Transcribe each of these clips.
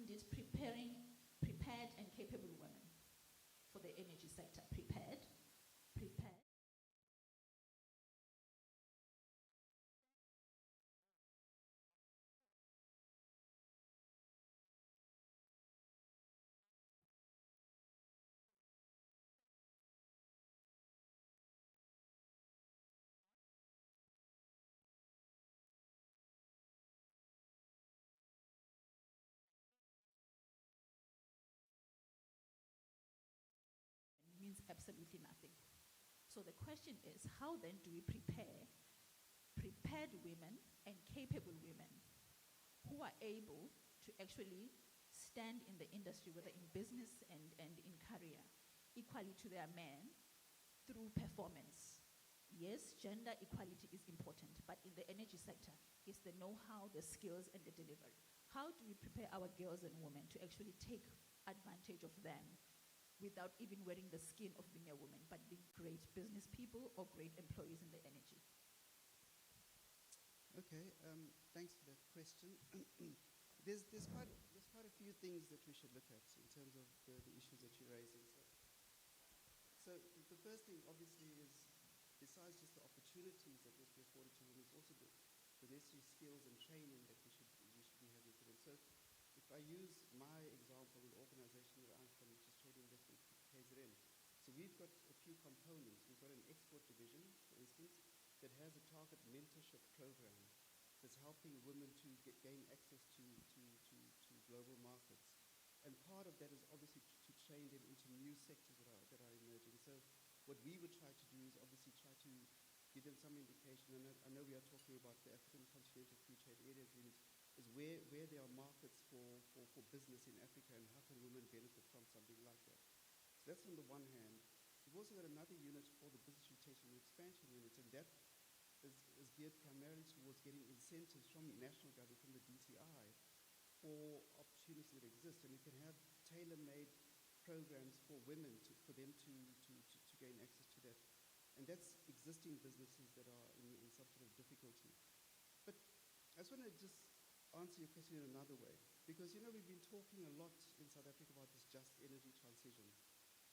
subnamed it Prepared and Capable Women for the energy sector. Prepared. Means absolutely nothing. So the question is, how then do we prepare prepared women and capable women who are able to actually stand in the industry, whether in business and in career, equally to their men through performance? Yes, gender equality is important, but in the energy sector, it's the know-how, the skills, and the delivery. How do we prepare our girls and women to actually take advantage of them without even wearing the skin of being a woman, but being great business people or great employees in the energy? Okay, thanks for that question. there's quite a few things that we should look at in terms of the issues that you're raising. So the first thing, obviously, is besides just the opportunities that must be afforded to women, it's also the necessary skills and training that we should be having for them. So if I use my example, the organization that I'm from, which is Trade Investment KZN, so we've got a few components. We've got an export division, for instance, that has a target mentorship program that's helping women to gain access to global markets. And part of that is obviously to train them into new sectors that are emerging. So what we would try to do is obviously try to give them some indication, and I know we are talking about the African Continental Free Trade Area Agreement, is where there are markets for business in Africa, and how can women benefit from something like that. So that's on the one hand. We've also got another unit called the Business Rotation and Expansion Unit, and that is geared primarily towards getting incentives from national government, from the DCI, for opportunities that exist. And we can have tailor-made programs for women, for them to gain access to that. And that's existing businesses that are in some sort of difficulty. But I just want to answer your question in another way. Because, we've been talking a lot in South Africa about this just energy transition.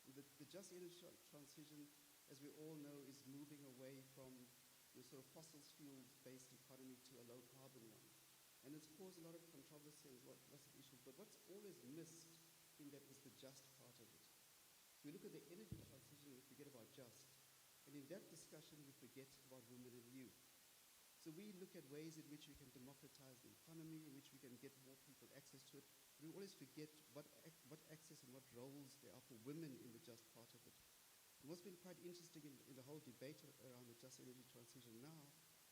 The just energy transition, as we all know, is moving away from the sort of fossil fuels-based economy to a low-carbon one. And it's caused a lot of controversy and lots of issues. But what's always missed in that is the just part of it. So we look at the energy transition, we forget about just. And in that discussion, we forget about women and youth. So we look at ways in which we can democratize the economy, in which we can get more people access to it. But we always forget what access and what roles there are for women in the just part of it. And what's been quite interesting in the whole debate around the just energy transition now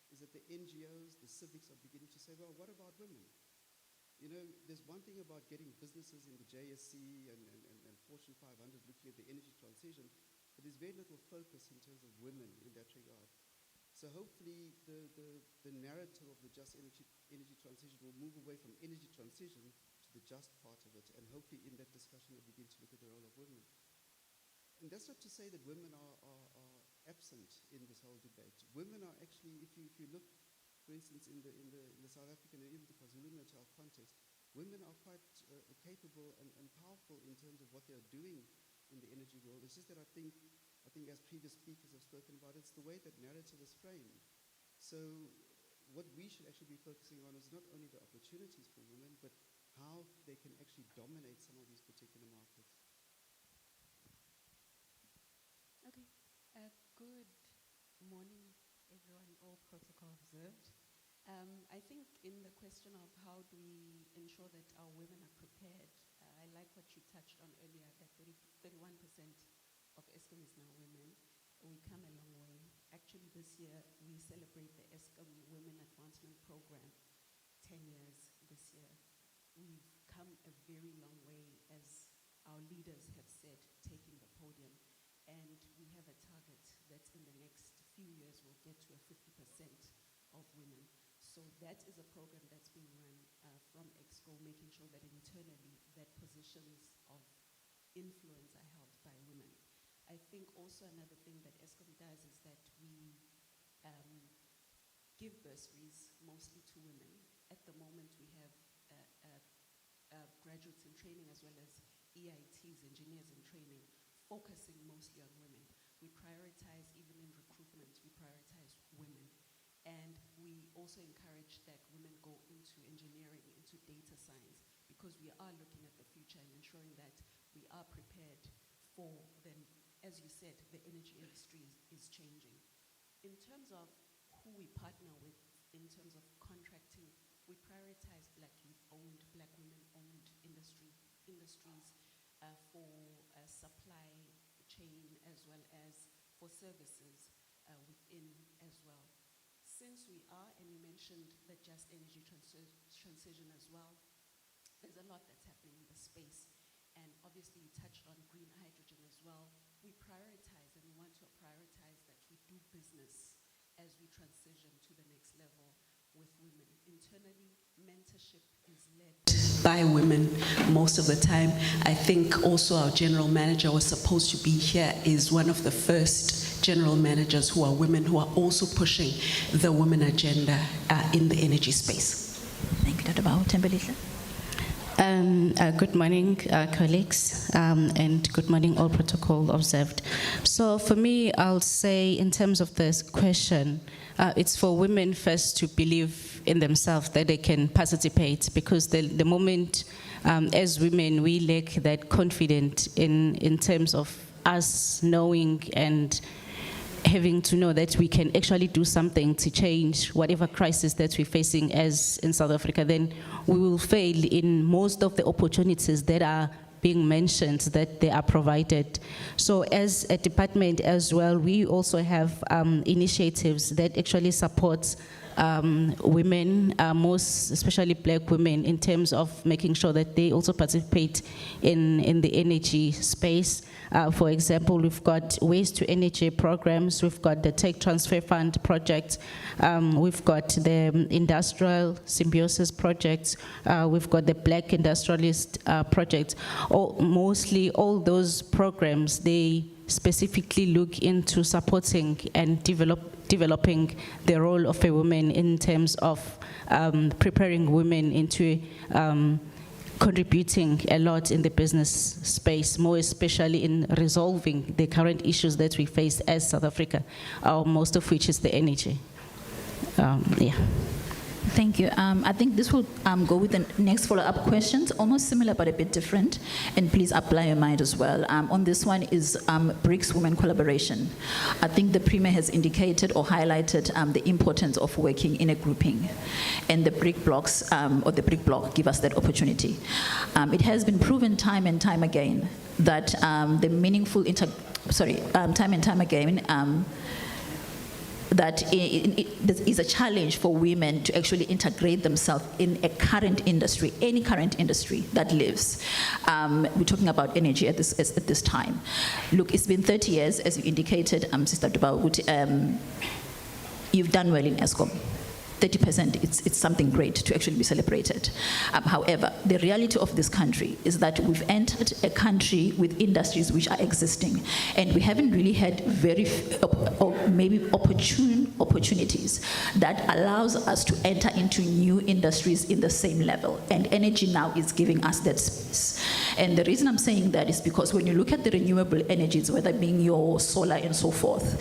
is that the NGOs, the civics are beginning to say, well, what about women? There's one thing about getting businesses in the JSC and Fortune 500 looking at the energy transition, but there's very little focus in terms of women in that regard. So hopefully the narrative of the just energy transition will move away from energy transition to the just part of it, and hopefully in that discussion we'll begin to look at the role of women. And that's not to say that women are absent in this whole debate. Women are actually, if you look, for instance, in the South African and even the KwaZulu-Natal context, women are quite capable and powerful in terms of what they are doing in the energy world. It's just that I think as previous speakers have spoken about, it's the way that narrative is framed. So what we should actually be focusing on is not only the opportunities for women, but how they can actually dominate some of these particular markets. Okay. Good morning, everyone, all protocol observed. I think in the question of how do we ensure that our women are prepared, I like what you touched on earlier, that 31% of Eskom is now women. We come a long way. Actually, this year, we celebrate the Eskom Women Advancement Program, 10 years this year. We've come a very long way, as our leaders have said, taking the podium. And we have a target that in the next few years will get to a 50% of women. So that is a program that's being run from Exco, making sure that internally that positions of influence are held by women. I think also another thing that Eskom does is that we give bursaries mostly to women. At the moment, we have graduates in training as well as EITs, engineers in training, focusing mostly on women. We prioritize, even in recruitment, we prioritize women. And we also encourage that women go into engineering, into data science, because we are looking at the future and ensuring that we are prepared for them. As you said, the energy industry is changing. In terms of who we partner with, in terms of contracting, we prioritize Black youth-owned, Black women-owned industries for supply chain as well as for services within as well. Since we are, and you mentioned the just energy transition as well, there's a lot that's happening in the space. And obviously you touched on green hydrogen as well. We prioritize, and we want to prioritize that we do business as we transition to the next level with women. Internally, mentorship is led by women most of the time. I think also our general manager was supposed to be here, is one of the first general managers who are women, who are also pushing the women agenda in the energy space. Thank you, Dr. Tembelisa. Good morning, colleagues, and good morning, all protocol observed. So for me, I'll say in terms of this question, it's for women first to believe in themselves that they can participate, because the moment as women we lack that confidence in terms of us knowing and having to know that we can actually do something to change whatever crisis that we're facing as in South Africa, then we will fail in most of the opportunities that are being mentioned that they are provided. So as a department as well, we also have initiatives that actually support women, most especially Black women, in terms of making sure that they also participate in the energy space. For example, we've got waste to energy programs, we've got the Tech Transfer Fund project, we've got the Industrial Symbiosis project, we've got the Black Industrialist project. Mostly all those programs, they specifically look into supporting and developing the role of a woman in terms of preparing women into contributing a lot in the business space, more especially in resolving the current issues that we face as South Africa, most of which is the energy. Yeah. Thank you. I think this will go with the next follow-up questions, almost similar but a bit different, and please apply your mind as well. On this one is BRICS Women Collaboration. I think the Premier has indicated or highlighted the importance of working in a grouping, and the BRIC blocks, or the BRIC block, give us that opportunity. It has been proven time and time again that the meaningful, time and time again, that there is a challenge for women to actually integrate themselves in a current industry, any current industry that lives. We're talking about energy at this time. Look, it's been 30 years, as you indicated, Sister Dubaut, you've done well in ESCOM. 30%, it's something great to actually be celebrated. However, the reality of this country is that we've entered a country with industries which are existing, and we haven't really had maybe opportunities that allows us to enter into new industries in the same level, and energy now is giving us that space. And the reason I'm saying that is because when you look at the renewable energies, whether being your solar and so forth,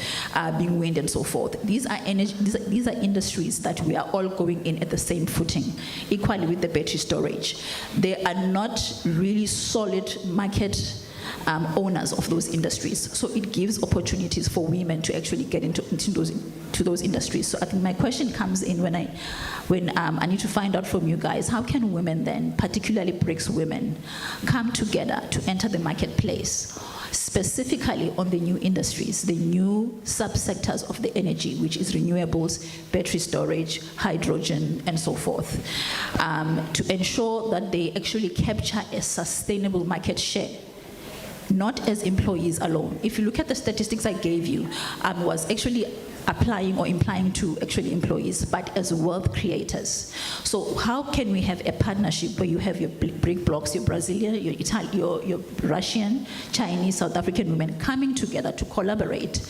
being wind and so forth, these are industries that we are all going in at the same footing, equally with the battery storage. They are not really solid market owners of those industries. So it gives opportunities for women to actually get into those industries. So I think my question comes in when I need to find out from you guys, how can women then, particularly BRICS women, come together to enter the marketplace, specifically on the new industries, the new subsectors of the energy, which is renewables, battery storage, hydrogen, and so forth, to ensure that they actually capture a sustainable market share, not as employees alone. If you look at the statistics I gave you, was actually applying or implying to actually employees, but as wealth creators. So how can we have a partnership where you have your BRIC blocks, your Brazilian, your Italian, your Russian, Chinese, South African women coming together to collaborate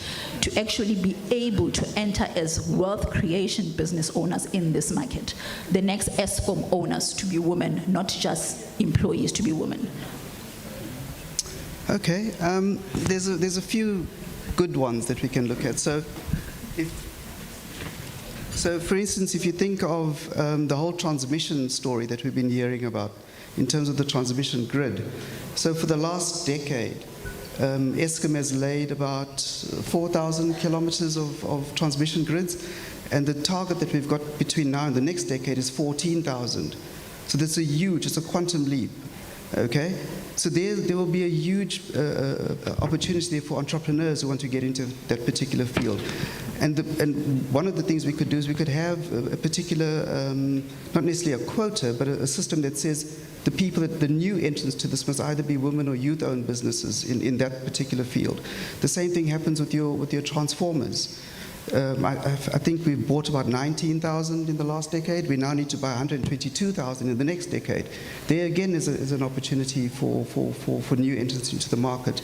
to actually be able to enter as wealth creation business owners in this market? The next ESCOM owners to be women, not just employees to be women. Okay, there's a few good ones that we can look at. So, for instance, if you think of the whole transmission story that we've been hearing about in terms of the transmission grid. So for the last decade, ESCOM has laid about 4,000 kilometers of transmission grids, and the target that we've got between now and the next decade is 14,000. So that's it's a quantum leap. Okay, so there will be a huge opportunity there for entrepreneurs who want to get into that particular field. And one of the things we could do is we could have a particular, not necessarily a quota, but a system that says the new entrants to this must either be women or youth-owned businesses in that particular field. The same thing happens with your transformers. I think we've bought about 19,000 in the last decade. We now need to buy 122,000 in the next decade. There again is an opportunity for new entrants into the market.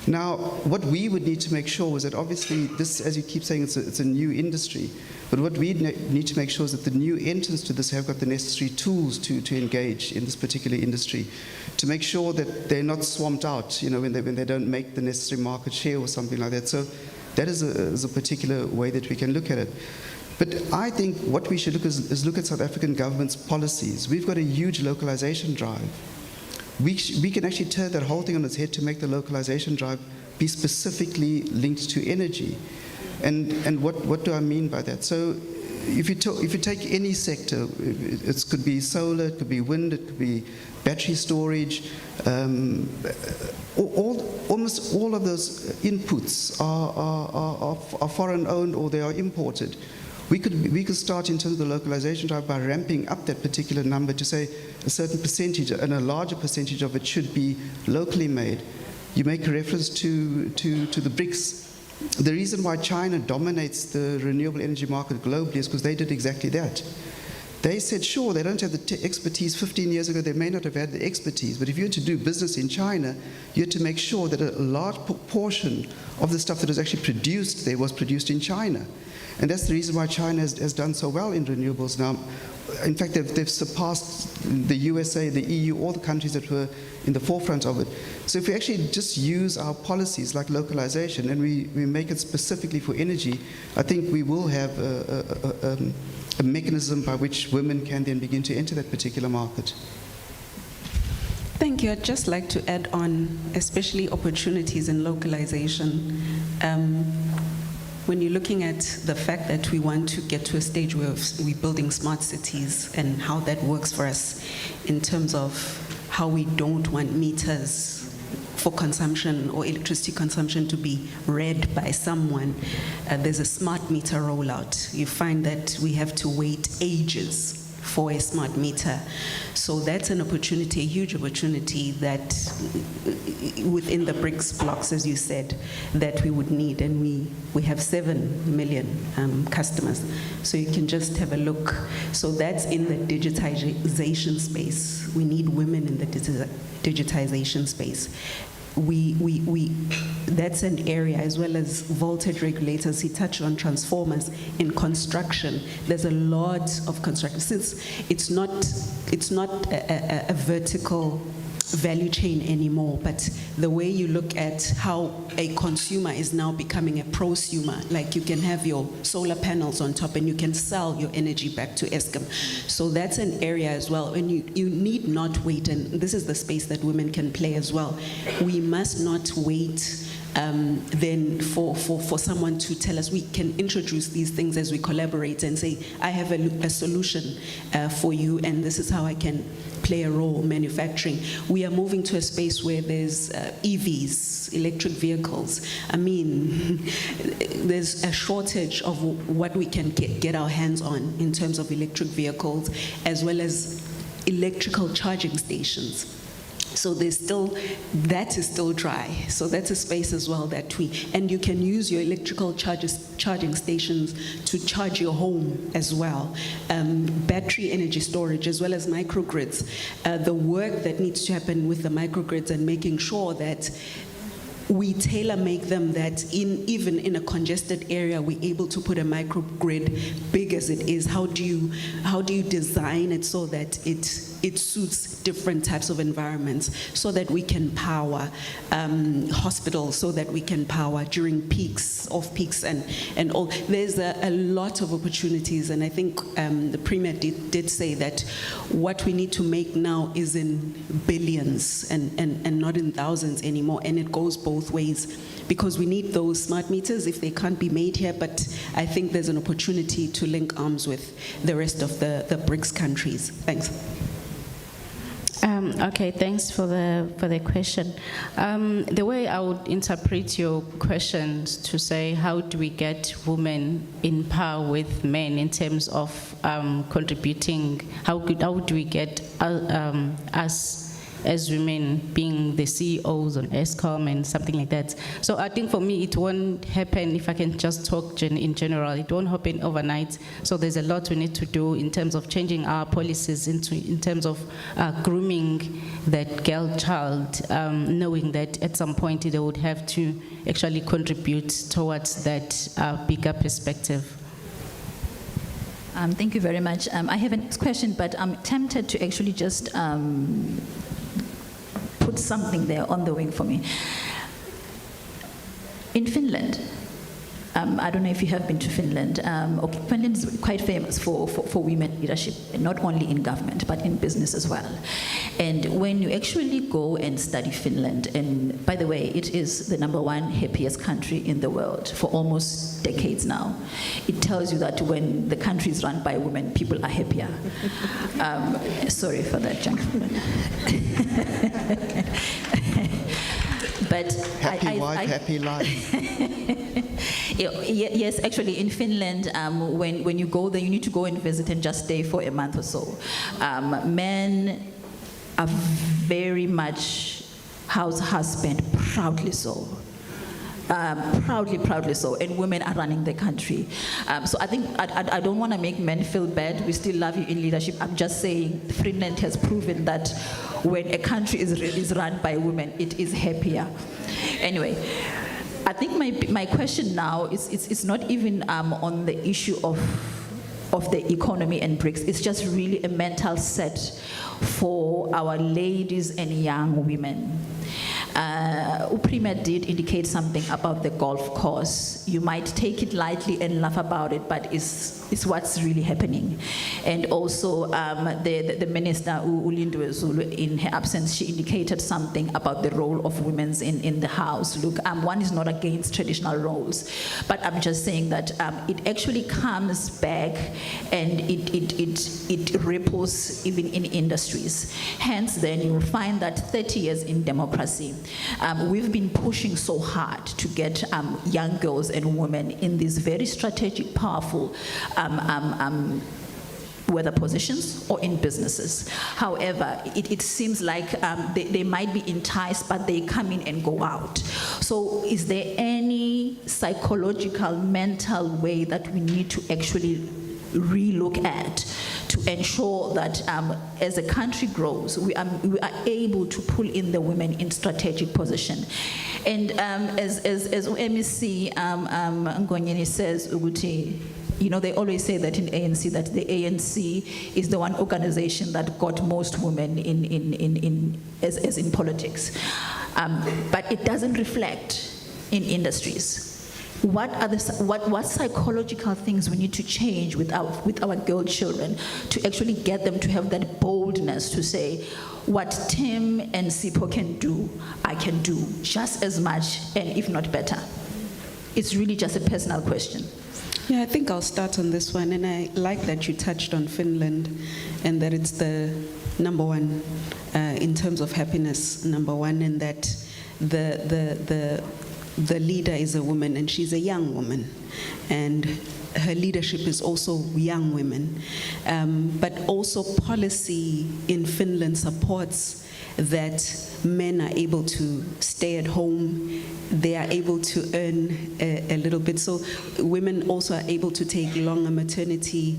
Now, what we would need to make sure is that obviously this, as you keep saying, it's a new industry. But what we need to make sure is that the new entrants to this have got the necessary tools to engage in this particular industry, to make sure that they're not swamped out, when they don't make the necessary market share or something like that. So that is a particular way that we can look at it. But I think what we should is look at South African government's policies. We've got a huge localization drive. We can actually turn that whole thing on its head to make the localization drive be specifically linked to energy. And what do I mean by that? So if you take any sector, it could be solar, it could be wind, it could be battery storage, almost all of those inputs are foreign owned or they are imported. We could start in terms of the localization drive by ramping up that particular number to say a certain percentage, and a larger percentage of it should be locally made. You make a reference to the BRICS. The reason why China dominates the renewable energy market globally is because they did exactly that. They said, sure, they don't have the expertise. 15 years ago, they may not have had the expertise, but if you had to do business in China, you had to make sure that a large proportion of the stuff that was actually produced there was produced in China. And that's the reason why China has done so well in renewables now. In fact, they've surpassed the USA, the EU, all the countries that were in the forefront of it. So if we actually just use our policies like localization and we make it specifically for energy, I think we will have a mechanism by which women can then begin to enter that particular market. Thank you. I'd just like to add on, especially opportunities in localization. When you're looking at the fact that we want to get to a stage where we're building smart cities and how that works for us in terms of how we don't want meters for consumption or electricity consumption to be read by someone, there's a smart meter rollout. You find that we have to wait ages for a smart meter. So that's an opportunity, a huge opportunity that within the BRICS blocks, as you said, that we would need. And we have 7 million customers. So you can just have a look. So that's in the digitization space. We need women in the digitization space. That's an area, as well as voltage regulators. He touched on transformers in construction. There's a lot of construction. Since it's not a vertical value chain anymore, but the way you look at how a consumer is now becoming a prosumer, like you can have your solar panels on top and you can sell your energy back to ESCOM. So that's an area as well, and you need not wait, and this is the space that women can play as well. We must not wait then for someone to tell us. We can introduce these things as we collaborate and say, I have a solution for you, and this is how I can play a role manufacturing. We are moving to a space where there's EVs, electric vehicles. I mean, there's a shortage of what we can get our hands on in terms of electric vehicles, as well as electrical charging stations. So that is still dry. So that's a space as well and you can use your electrical charging stations to charge your home as well. Battery energy storage as well as microgrids. The work that needs to happen with the microgrids and making sure that we tailor-make them that even in a congested area, we're able to put a microgrid big as it is. How do you design it so that it suits different types of environments, so that we can power hospitals, so that we can power during peaks, off peaks, and all. There's a lot of opportunities, and I think the Premier did say that what we need to make now is in billions and not in thousands anymore, and it goes both ways, because we need those smart meters if they can't be made here, but I think there's an opportunity to link arms with the rest of the BRICS countries. Thanks. Okay, thanks for the question. The way I would interpret your questions to say, how do we get women in power with men in terms of contributing? How do we get us as women being the CEOs on ESCOM and something like that? So I think for me, it won't happen, if I can just talk in general, it won't happen overnight. So there's a lot we need to do in terms of changing our policies in terms of grooming that girl child, knowing that at some point they would have to actually contribute towards that bigger perspective. Thank you very much. I have a next question, but I'm tempted to actually just put something there on the wing for me. In Finland, I don't know if you have been to Finland. Finland is quite famous for women leadership, not only in government, but in business as well. And when you actually go and study Finland, and by the way, it is the #1 happiest country in the world for almost decades now. It tells you that when the country is run by women, people are happier. Sorry for that, gentlemen. But happy wife, happy life. Yes, actually, in Finland, when you go there, you need to go and visit and just stay for a month or so. Men are very much house husband, proudly so. Proudly so, and women are running the country. So I think I don't want to make men feel bad. We still love you in leadership. I'm just saying Finland has proven that when a country is run by women, it is happier. Anyway, I think my question now is not even on the issue of the economy and BRICS. It's just really a mental set for our ladies and young women. Premier did indicate something about the golf course. You might take it lightly and laugh about it, but it's what's really happening. And also, the minister, Ulindwe Zulu, in her absence, she indicated something about the role of women in the house. Look, one is not against traditional roles, but I'm just saying that it actually comes back and it ripples even in industries. Hence, then you'll find that 30 years in democracy, we've been pushing so hard to get young girls and women in these very strategic, powerful whether positions or in businesses. However, it seems like they might be enticed, but they come in and go out. So is there any psychological, mental way that we need to actually relook at to ensure that as a country grows, we are able to pull in the women in strategic position? And as MEC Ngonyeni says, Uguti, you know, they always say that in ANC, that the ANC is the one organization that got most women as in politics. But it doesn't reflect in industries. What psychological things we need to change with our girl children to actually get them to have that boldness to say, what Tim and Sipho can do, I can do just as much, and if not better. It's really just a personal question. Yeah, I think I'll start on this one, and I like that you touched on Finland and that it's the #1 in terms of happiness, #1, and that the the leader is a woman, and she's a young woman, and her leadership is also young women. But also policy in Finland supports that men are able to stay at home, they are able to earn a little bit. So women also are able to take longer maternity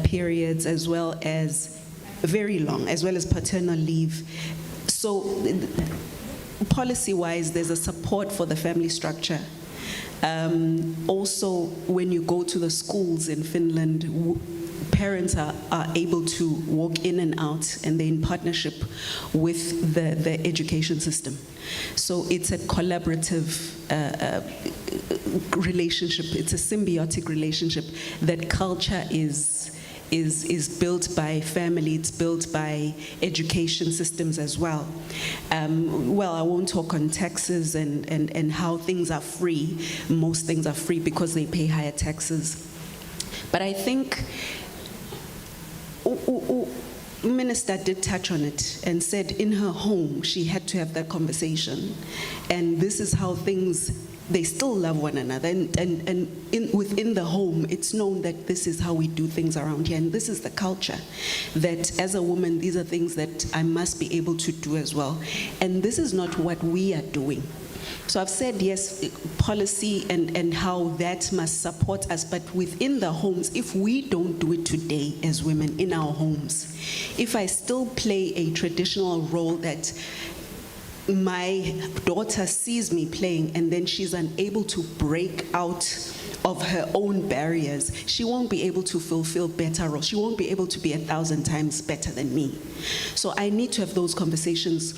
periods, as well as very long, as well as paternal leave. So policy-wise, there's a support for the family structure. Also, when you go to the schools in Finland, parents are able to walk in and out, and they're in partnership with the education system. So it's a collaborative relationship. It's a symbiotic relationship. That culture is built by family, it's built by education systems as well. Well, I won't talk on taxes and how things are free. Most things are free because they pay higher taxes. But I think Minister did touch on it and said in her home she had to have that conversation. And this is how things, they still love one another. And within the home, it's known that this is how we do things around here. And this is the culture, that as a woman, these are things that I must be able to do as well. And this is not what we are doing. So I've said, yes, policy and how that must support us, but within the homes, if we don't do it today as women in our homes, if I still play a traditional role that my daughter sees me playing and then she's unable to break out of her own barriers, she won't be able to fulfill better roles. She won't be able to be 1,000 times better than me. So I need to have those conversations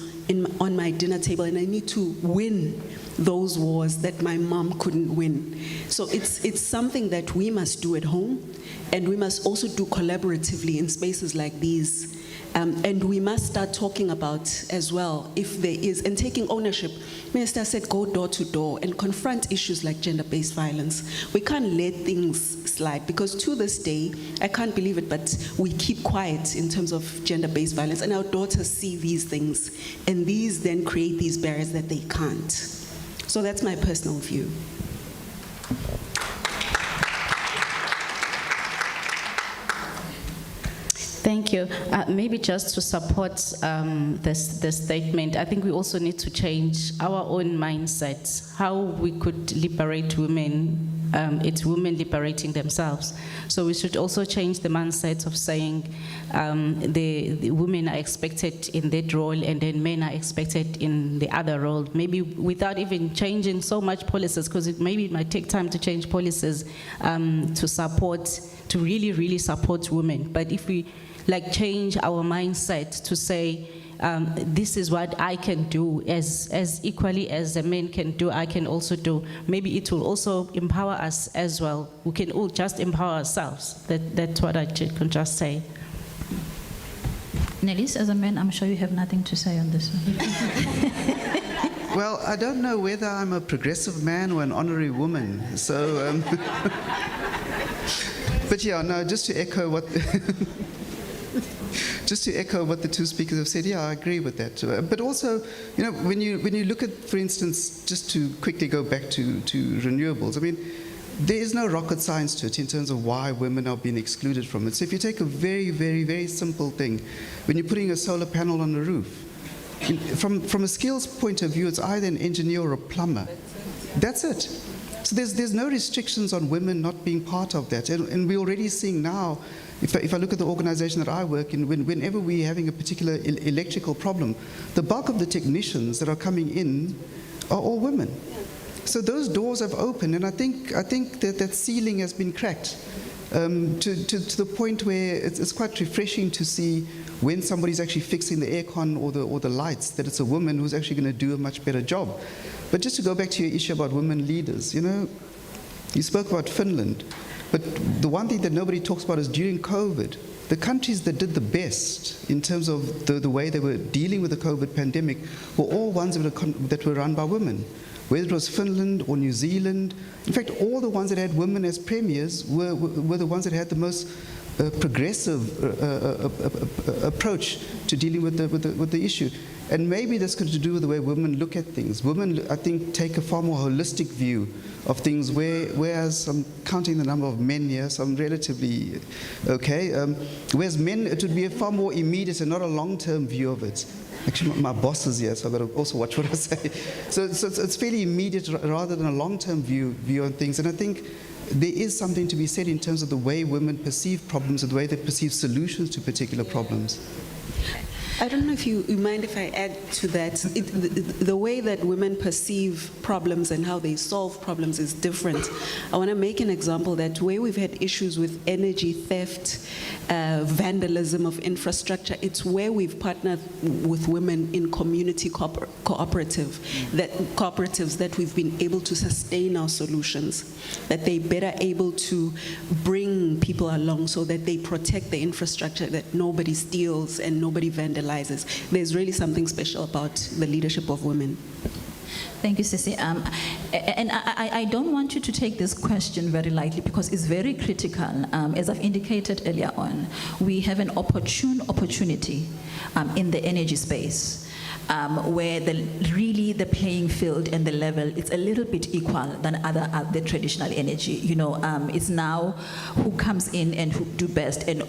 on my dinner table, and I need to win those wars that my mom couldn't win. So it's something that we must do at home, and we must also do collaboratively in spaces like these. And we must start talking about as well, if there is, and taking ownership. Minister said go door to door and confront issues like gender-based violence. We can't let things slide, because to this day, I can't believe it, but we keep quiet in terms of gender-based violence, and our daughters see these things, and these then create these barriers that they can't. So that's my personal view. Thank you. Maybe just to support this statement, I think we also need to change our own mindsets, how we could liberate women. It's women liberating themselves. So we should also change the mindset of saying the women are expected in that role and then men are expected in the other role, maybe without even changing so much policies, because maybe it might take time to change policies to really, really support women. But if we change our mindset to say, this is what I can do as equally as the men can do, I can also do. Maybe it will also empower us as well. We can all just empower ourselves. That's what I can just say. Nellis, as a man, I'm sure you have nothing to say on this one. Well, I don't know whether I'm a progressive man or an honorary woman. So, but yeah, no, just to echo what... Just to echo what the two speakers have said, yeah, I agree with that. But also, when you look at, for instance, just to quickly go back to renewables, I mean, there is no rocket science to it in terms of why women are being excluded from it. So if you take a very, very, very simple thing, when you're putting a solar panel on the roof, from a skills point of view, it's either an engineer or a plumber. That's it. So there's no restrictions on women not being part of that. And we're already seeing now, if I look at the organization that I work in, whenever we're having a particular electrical problem, the bulk of the technicians that are coming in are all women. So those doors have opened, and I think that ceiling has been cracked to the point where it's quite refreshing to see when somebody's actually fixing the aircon or the lights, that it's a woman who's actually going to do a much better job. But just to go back to your issue about women leaders, you spoke about Finland. But the one thing that nobody talks about is during COVID, the countries that did the best in terms of the way they were dealing with the COVID pandemic were all ones that were run by women. Whether it was Finland or New Zealand, in fact, all the ones that had women as premiers were the ones that had the most progressive approach to dealing with the issue. And maybe that's got to do with the way women look at things. Women, I think, take a far more holistic view of things, whereas I'm counting the number of men here, so I'm relatively okay. Whereas men, it would be a far more immediate and not a long-term view of it. Actually, my boss is here, so I've got to also watch what I say. So it's fairly immediate rather than a long-term view on things. And I think there is something to be said in terms of the way women perceive problems and the way they perceive solutions to particular problems. I don't know if you mind if I add to that. The way that women perceive problems and how they solve problems is different. I want to make an example that where we've had issues with energy theft, vandalism of infrastructure, it's where we've partnered with women in community cooperatives that we've been able to sustain our solutions, that they're better able to bring people along so that they protect the infrastructure, that nobody steals and nobody vandalizes. There's really something special about the leadership of women. Thank you, Sissy. And I don't want you to take this question very lightly because it's very critical. As I've indicated earlier on, we have an opportunity in the energy space. Where really the playing field and the level is a little bit equal than the traditional energy. You know, it's now who comes in and who do best and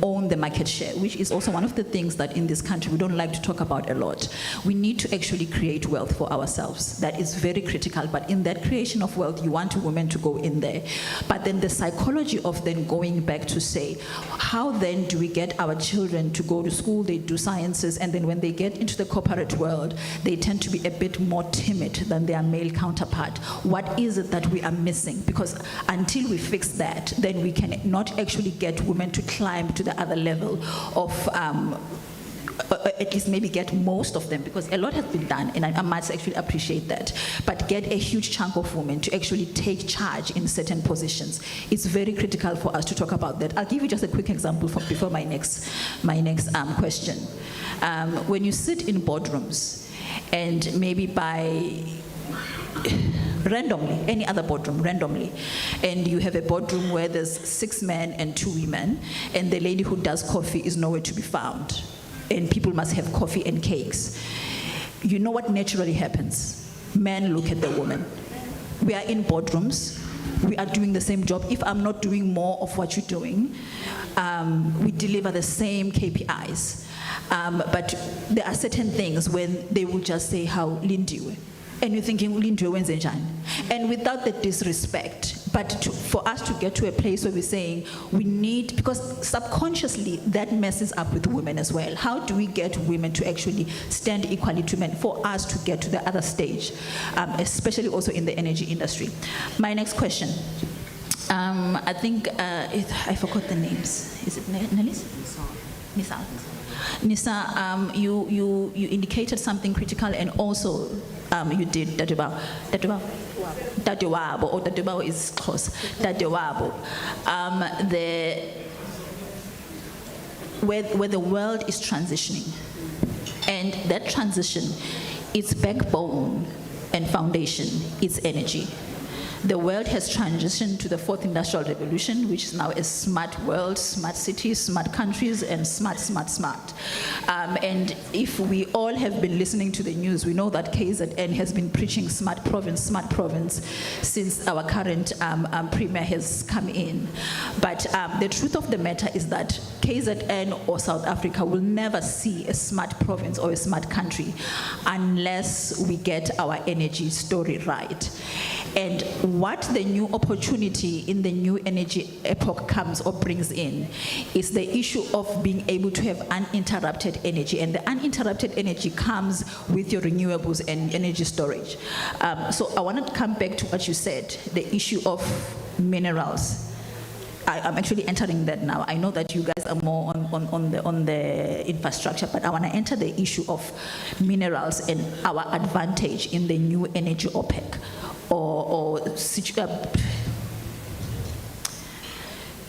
own the market share, which is also one of the things that in this country we don't like to talk about a lot. We need to actually create wealth for ourselves. That is very critical. But in that creation of wealth, you want women to go in there. But then the psychology of then going back to say, how then do we get our children to go to school, they do sciences, and then when they get into the corporate world, they tend to be a bit more timid than their male counterpart. What is it that we are missing? Because until we fix that, then we can not actually get women to climb to the other level of at least maybe get most of them, because a lot has been done, and I must actually appreciate that. But get a huge chunk of women to actually take charge in certain positions. It's very critical for us to talk about that. I'll give you just a quick example before my next question. When you sit in boardrooms, and maybe by randomly, any other boardroom, randomly, and you have a boardroom where there's 6 men and 2 women, and the lady who does coffee is nowhere to be found, and people must have coffee and cakes. You know what naturally happens? Men look at the woman. We are in boardrooms. We are doing the same job. If I'm not doing more of what you're doing, we deliver the same KPIs. But there are certain things when they will just say, how lindiwe. And you're thinking, lindiwe wenze njani? And without the disrespect, but for us to get to a place where we're saying we need, because subconsciously that messes up with women as well. How do we get women to actually stand equally to men for us to get to the other stage, especially also in the energy industry? My next question. I think, I forgot the names. Is it Nelis? Nisa. Nisa, you indicated something critical, and also you did Dadewabo, or Dadewabo is close. Dadewabo, where the world is transitioning, and that transition, its backbone and foundation is energy. The world has transitioned to the 4th industrial revolution, which is now a smart world, smart cities, smart countries, and smart. And if we all have been listening to the news, we know that KZN has been preaching smart province, since our current premier has come in. But the truth of the matter is that KZN or South Africa will never see a smart province or a smart country unless we get our energy story right. And what the new opportunity in the new energy epoch comes or brings in is the issue of being able to have uninterrupted energy. And the uninterrupted energy comes with your renewables and energy storage. So I want to come back to what you said, the issue of minerals. I'm actually entering that now. I know that you guys are more on the infrastructure, but I want to enter the issue of minerals and our advantage in the new energy OPEC or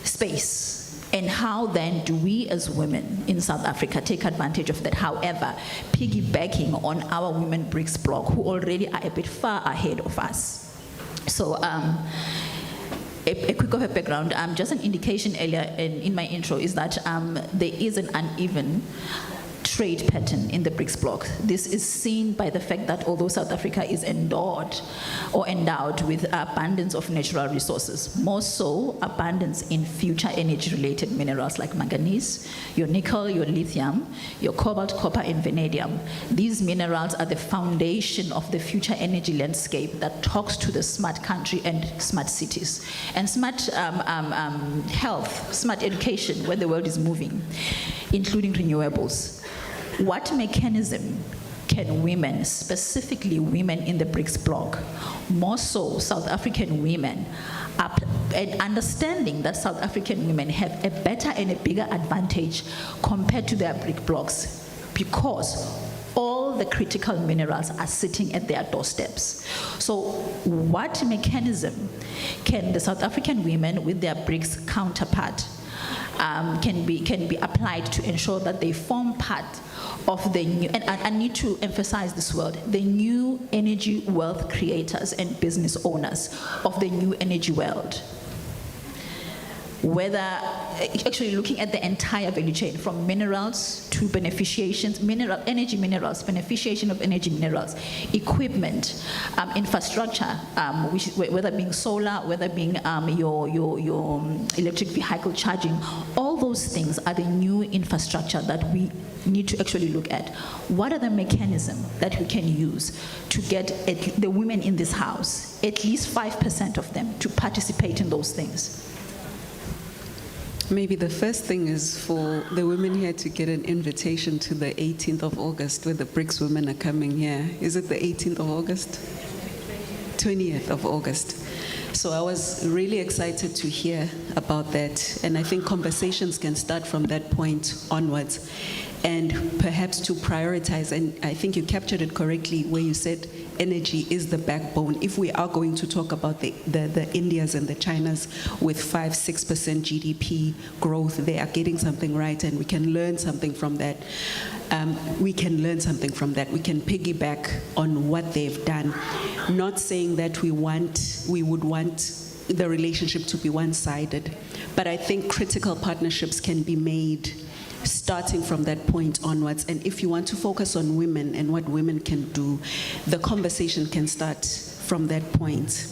space. And how then do we as women in South Africa take advantage of that? However, piggybacking on our women BRICS bloc, who already are a bit far ahead of us. So a quick of a background, just an indication earlier in my intro is that there is an uneven trade pattern in the BRICS bloc. This is seen by the fact that although South Africa is endowed with abundance of natural resources, more so abundance in future energy-related minerals like manganese, your nickel, your lithium, your cobalt, copper, and vanadium. These minerals are the foundation of the future energy landscape that talks to the smart country and smart cities, and smart health, smart education, where the world is moving, including renewables. What mechanism can women, specifically women in the BRICS bloc, more so South African women, and understanding that South African women have a better and a bigger advantage compared to their BRIC blocs because all the critical minerals are sitting at their doorsteps. So what mechanism can the South African women with their BRICS counterpart can be applied to ensure that they form part of the new, and I need to emphasize this word, the new energy wealth creators and business owners of the new energy world? Whether, actually looking at the entire value chain, from minerals to beneficiations, beneficiation of energy minerals, equipment, infrastructure, whether being solar, whether being your electric vehicle charging, all those things are the new infrastructure that we need to actually look at. What are the mechanisms that we can use to get the women in this house, at least 5% of them, to participate in those things? Maybe the first thing is for the women here to get an invitation to the 18th of August, where the BRICS women are coming here. Is it the 18th of August? 20th of August. So I was really excited to hear about that, and I think conversations can start from that point onwards, and perhaps to prioritize, and I think you captured it correctly where you said energy is the backbone. If we are going to talk about the Indias and the Chinas with 5-6% GDP growth, they are getting something right, and we can learn something from that. We can piggyback on what they've done. Not saying that we would want the relationship to be one-sided, but I think critical partnerships can be made starting from that point onwards. And if you want to focus on women and what women can do, the conversation can start from that point.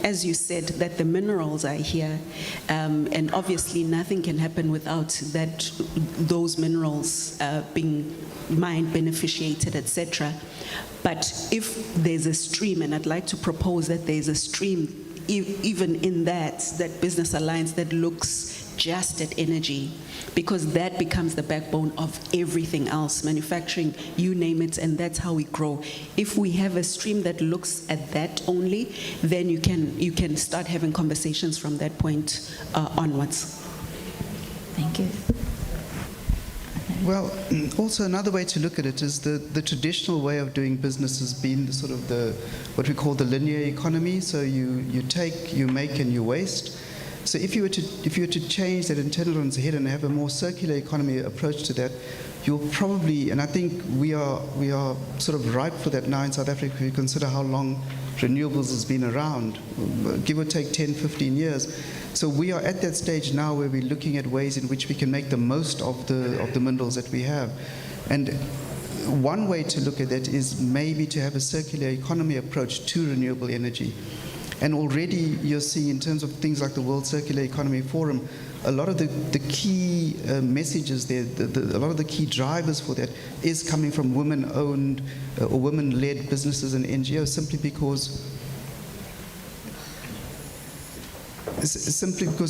As you said, that the minerals are here, and obviously nothing can happen without those minerals being mined, beneficiated, etc. But if there's a stream, and I'd like to propose that there's a stream even in that business alliance that looks just at energy, because that becomes the backbone of everything else, manufacturing, you name it, and that's how we grow. If we have a stream that looks at that only, then you can start having conversations from that point onwards. Thank you. Well, also another way to look at it is the traditional way of doing business has been what we call the linear economy. So you take, you make, and you waste. So if you were to change that and turn it on its head and have a more circular economy approach to that, you'll probably, and I think we are sort of ripe for that now in South Africa if you consider how long renewables has been around, give or take 10, 15 years. So we are at that stage now where we're looking at ways in which we can make the most of the minerals that we have. And one way to look at that is maybe to have a circular economy approach to renewable energy. And already you're seeing, in terms of things like the World Circular Economy Forum, a lot of the key messages there, a lot of the key drivers for that is coming from women-owned or women-led businesses and NGOs, simply because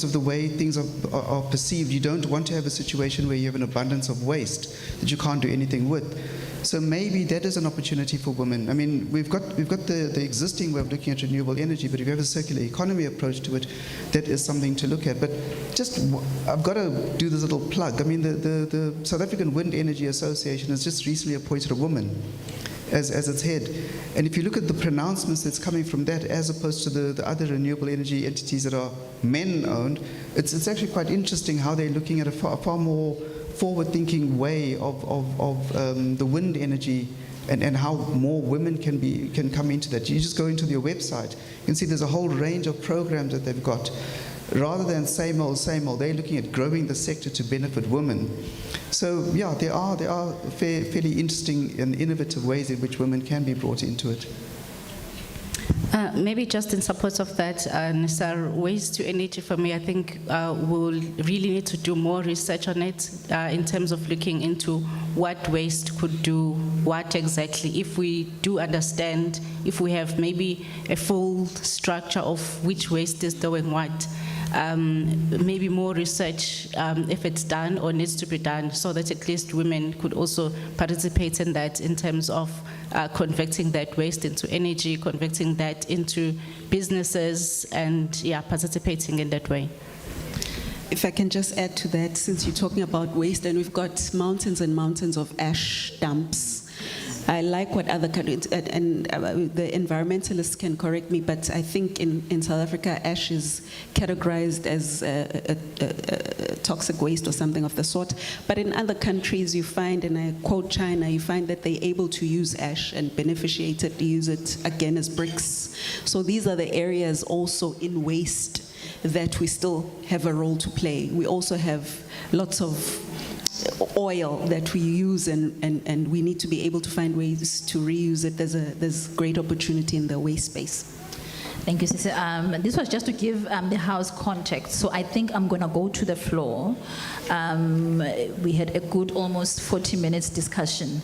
of the way things are perceived. You don't want to have a situation where you have an abundance of waste that you can't do anything with. So maybe that is an opportunity for women. I mean, we've got the existing way of looking at renewable energy, but if you have a circular economy approach to it, that is something to look at. But I've got to do this little plug. I mean, the South African Wind Energy Association has just recently appointed a woman as its head. And if you look at the pronouncements that's coming from that, as opposed to the other renewable energy entities that are men-owned, it's actually quite interesting how they're looking at a far more forward-thinking way of the wind energy and how more women can come into that. You just go into their website, you can see there's a whole range of programs that they've got. Rather than same old, they're looking at growing the sector to benefit women. So yeah, there are fairly interesting and innovative ways in which women can be brought into it. Maybe just in support of that, Nisar, waste to energy for me, I think we'll really need to do more research on it in terms of looking into what waste could do, what exactly, if we do understand, if we have maybe a full structure of which waste is doing what. Maybe more research, if it's done or needs to be done, so that at least women could also participate in that in terms of converting that waste into energy, converting that into businesses, and participating in that way. If I can just add to that, since you're talking about waste, and we've got mountains and mountains of ash dumps. I like what other countries, and the environmentalists can correct me, but I think in South Africa, ash is categorized as toxic waste or something of the sort. But in other countries, you find, and I quote China, you find that they're able to use ash and beneficiate it, use it again as bricks. So these are the areas also in waste that we still have a role to play. We also have lots of oil that we use, and we need to be able to find ways to reuse it. There's great opportunity in the waste space. Thank you, Sisi. This was just to give the House context. So I think I'm going to go to the floor. We had a good almost 40 minutes discussion.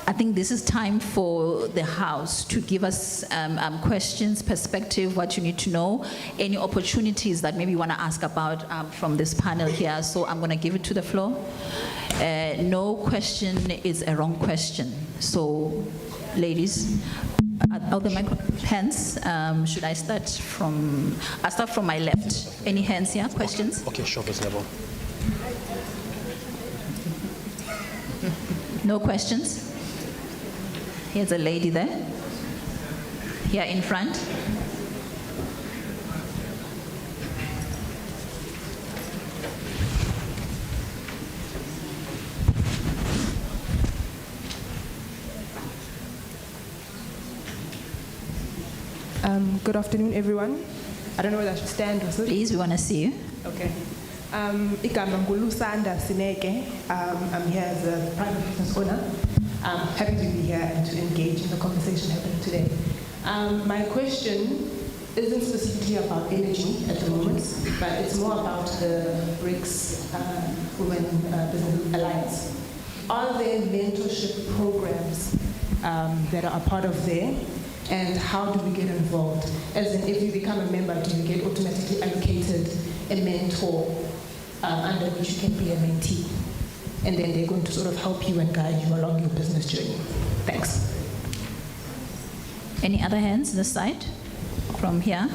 I think this is time for the House to give us questions, perspective, what you need to know, any opportunities that maybe you want to ask about from this panel here. So I'm going to give it to the floor. No question is a wrong question. So, ladies, are the hands? Should I start from? I'll start from my left. Any hands here? Questions? Okay, shoulders level. No questions? Here's a lady there. Here in front. Good afternoon, everyone. I don't know whether I should stand or sit. Please, we want to see you. Okay. Igama Ngulusanda Sineke. I'm here as a private business owner. I'm happy to be here and to engage in the conversation happening today. My question isn't specifically about energy at the moment, but it's more about the BRICS Women Business Alliance. Are there mentorship programs that are a part of there? And how do we get involved? As in, if you become a member, do you get automatically allocated a mentor under which you can be a mentee? And then they're going to sort of help you and guide you along your business journey. Thanks. Any other hands this side? From here?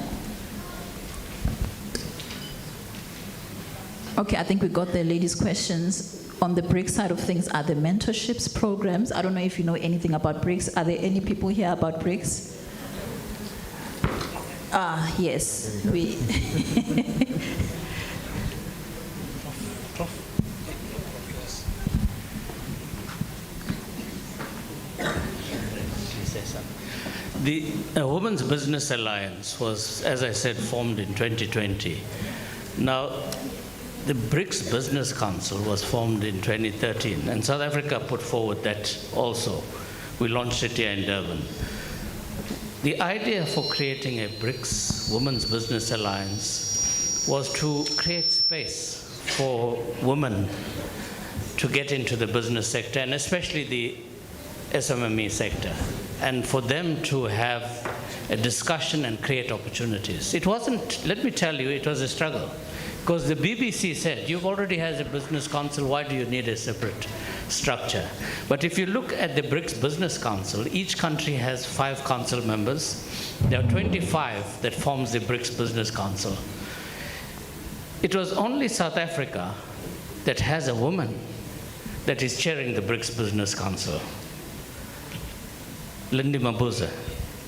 Okay, I think we got the ladies' questions. On the BRICS side of things, are there mentorships, programs? I don't know if you know anything about BRICS. Are there any people here about BRICS? Yes. We The Women's Business Alliance was, as I said, formed in 2020. Now, the BRICS Business Council was formed in 2013, and South Africa put forward that also. We launched it here in Durban. The idea for creating a BRICS Women's Business Alliance was to create space for women to get into the business sector, and especially the SMME sector, and for them to have a discussion and create opportunities. It wasn't, let me tell you, it was a struggle. Because the BBC said, you've already had a business council, why do you need a separate structure? But if you look at the BRICS Business Council, each country has 5 council members. There are 25 that forms the BRICS Business Council. It was only South Africa that has a woman that is chairing the BRICS Business Council, Lindy Mabuza.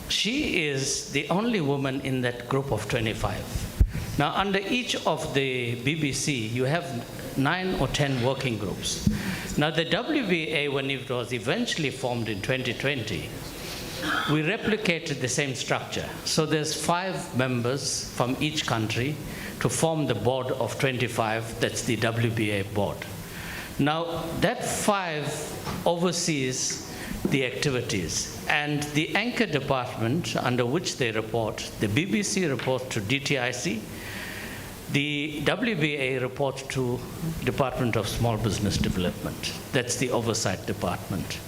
She is the only woman in that group of 25. Now, under each of the BBC, you have 9 or 10 working groups. Now the WBA, when it was eventually formed in 2020, we replicated the same structure. So there's 5 members from each country to form the board of 25, that's the WBA board. Now that 5 oversees the activities, and the anchor department under which they report, the BBC reports to DTIC, the WBA reports to Department of Small Business Development. That's the oversight department.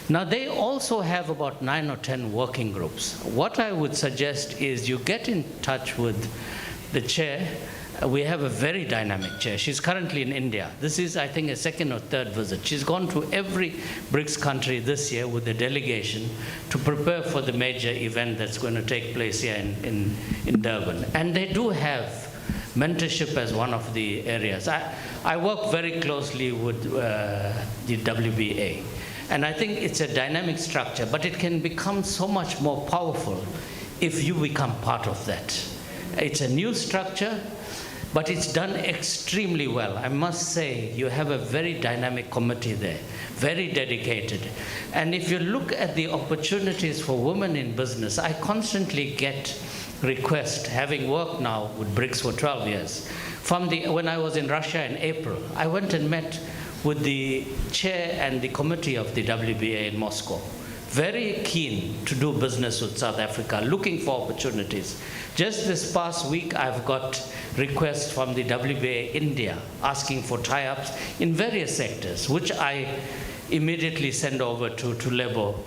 Now they also have about 9 or 10 working groups. What I would suggest is you get in touch with the chair. We have a very dynamic chair. She's currently in India. This is, I think, a 2nd or 3rd visit. She's gone to every BRICS country this year with a delegation to prepare for the major event that's going to take place here in Durban. And they do have mentorship as one of the areas. I work very closely with the WBA. And I think it's a dynamic structure, but it can become so much more powerful if you become part of that. It's a new structure, but it's done extremely well. I must say, you have a very dynamic committee there, very dedicated. And if you look at the opportunities for women in business, I constantly get requests, having worked now with BRICS for 12 years. When I was in Russia in April, I went and met with the chair and the committee of the WBA in Moscow. Very keen to do business with South Africa, looking for opportunities. Just this past week, I've got requests from the WBA India asking for tie-ups in various sectors, which I immediately send over to Lebo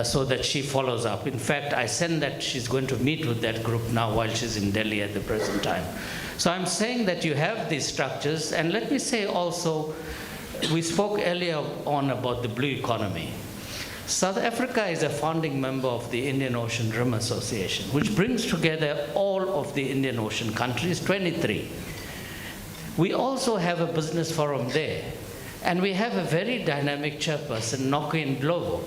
so that she follows up. In fact, I send that she's going to meet with that group now while she's in Delhi at the present time. So I'm saying that you have these structures, and let me say also, we spoke earlier on about the blue economy. South Africa is a founding member of the Indian Ocean Rim Association, which brings together all of the Indian Ocean countries, 23. We also have a business forum there, and we have a very dynamic chairperson, Noki Ndlovu.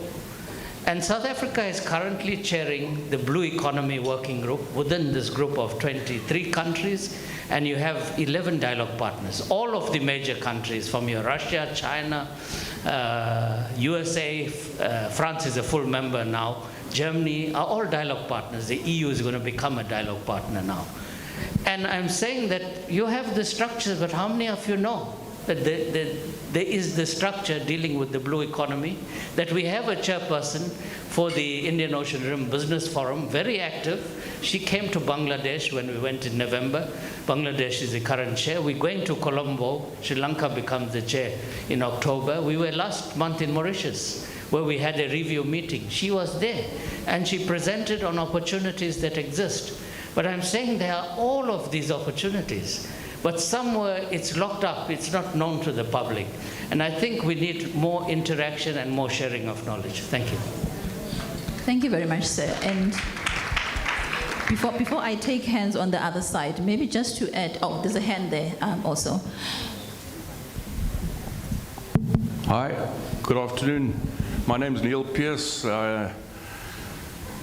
And South Africa is currently chairing the Blue Economy Working Group within this group of 23 countries, and you have 11 dialogue partners. All of the major countries from your Russia, China, USA, France is a full member now, Germany are all dialogue partners. The EU is going to become a dialogue partner now. And I'm saying that you have the structures, but how many of you know that there is the structure dealing with the blue economy, that we have a chairperson for the Indian Ocean Rim Business Forum, very active. She came to Bangladesh when we went in November. Bangladesh is the current chair. We're going to Colombo. Sri Lanka becomes the chair in October. We were last month in Mauritius, where we had a review meeting. She was there, and she presented on opportunities that exist. But I'm saying there are all of these opportunities, but somewhere it's locked up, it's not known to the public. And I think we need more interaction and more sharing of knowledge. Thank you. Thank you very much, sir. And before I take hands on the other side, maybe just to add, oh, there's a hand there also. Hi, good afternoon. My name is Neil Pierce.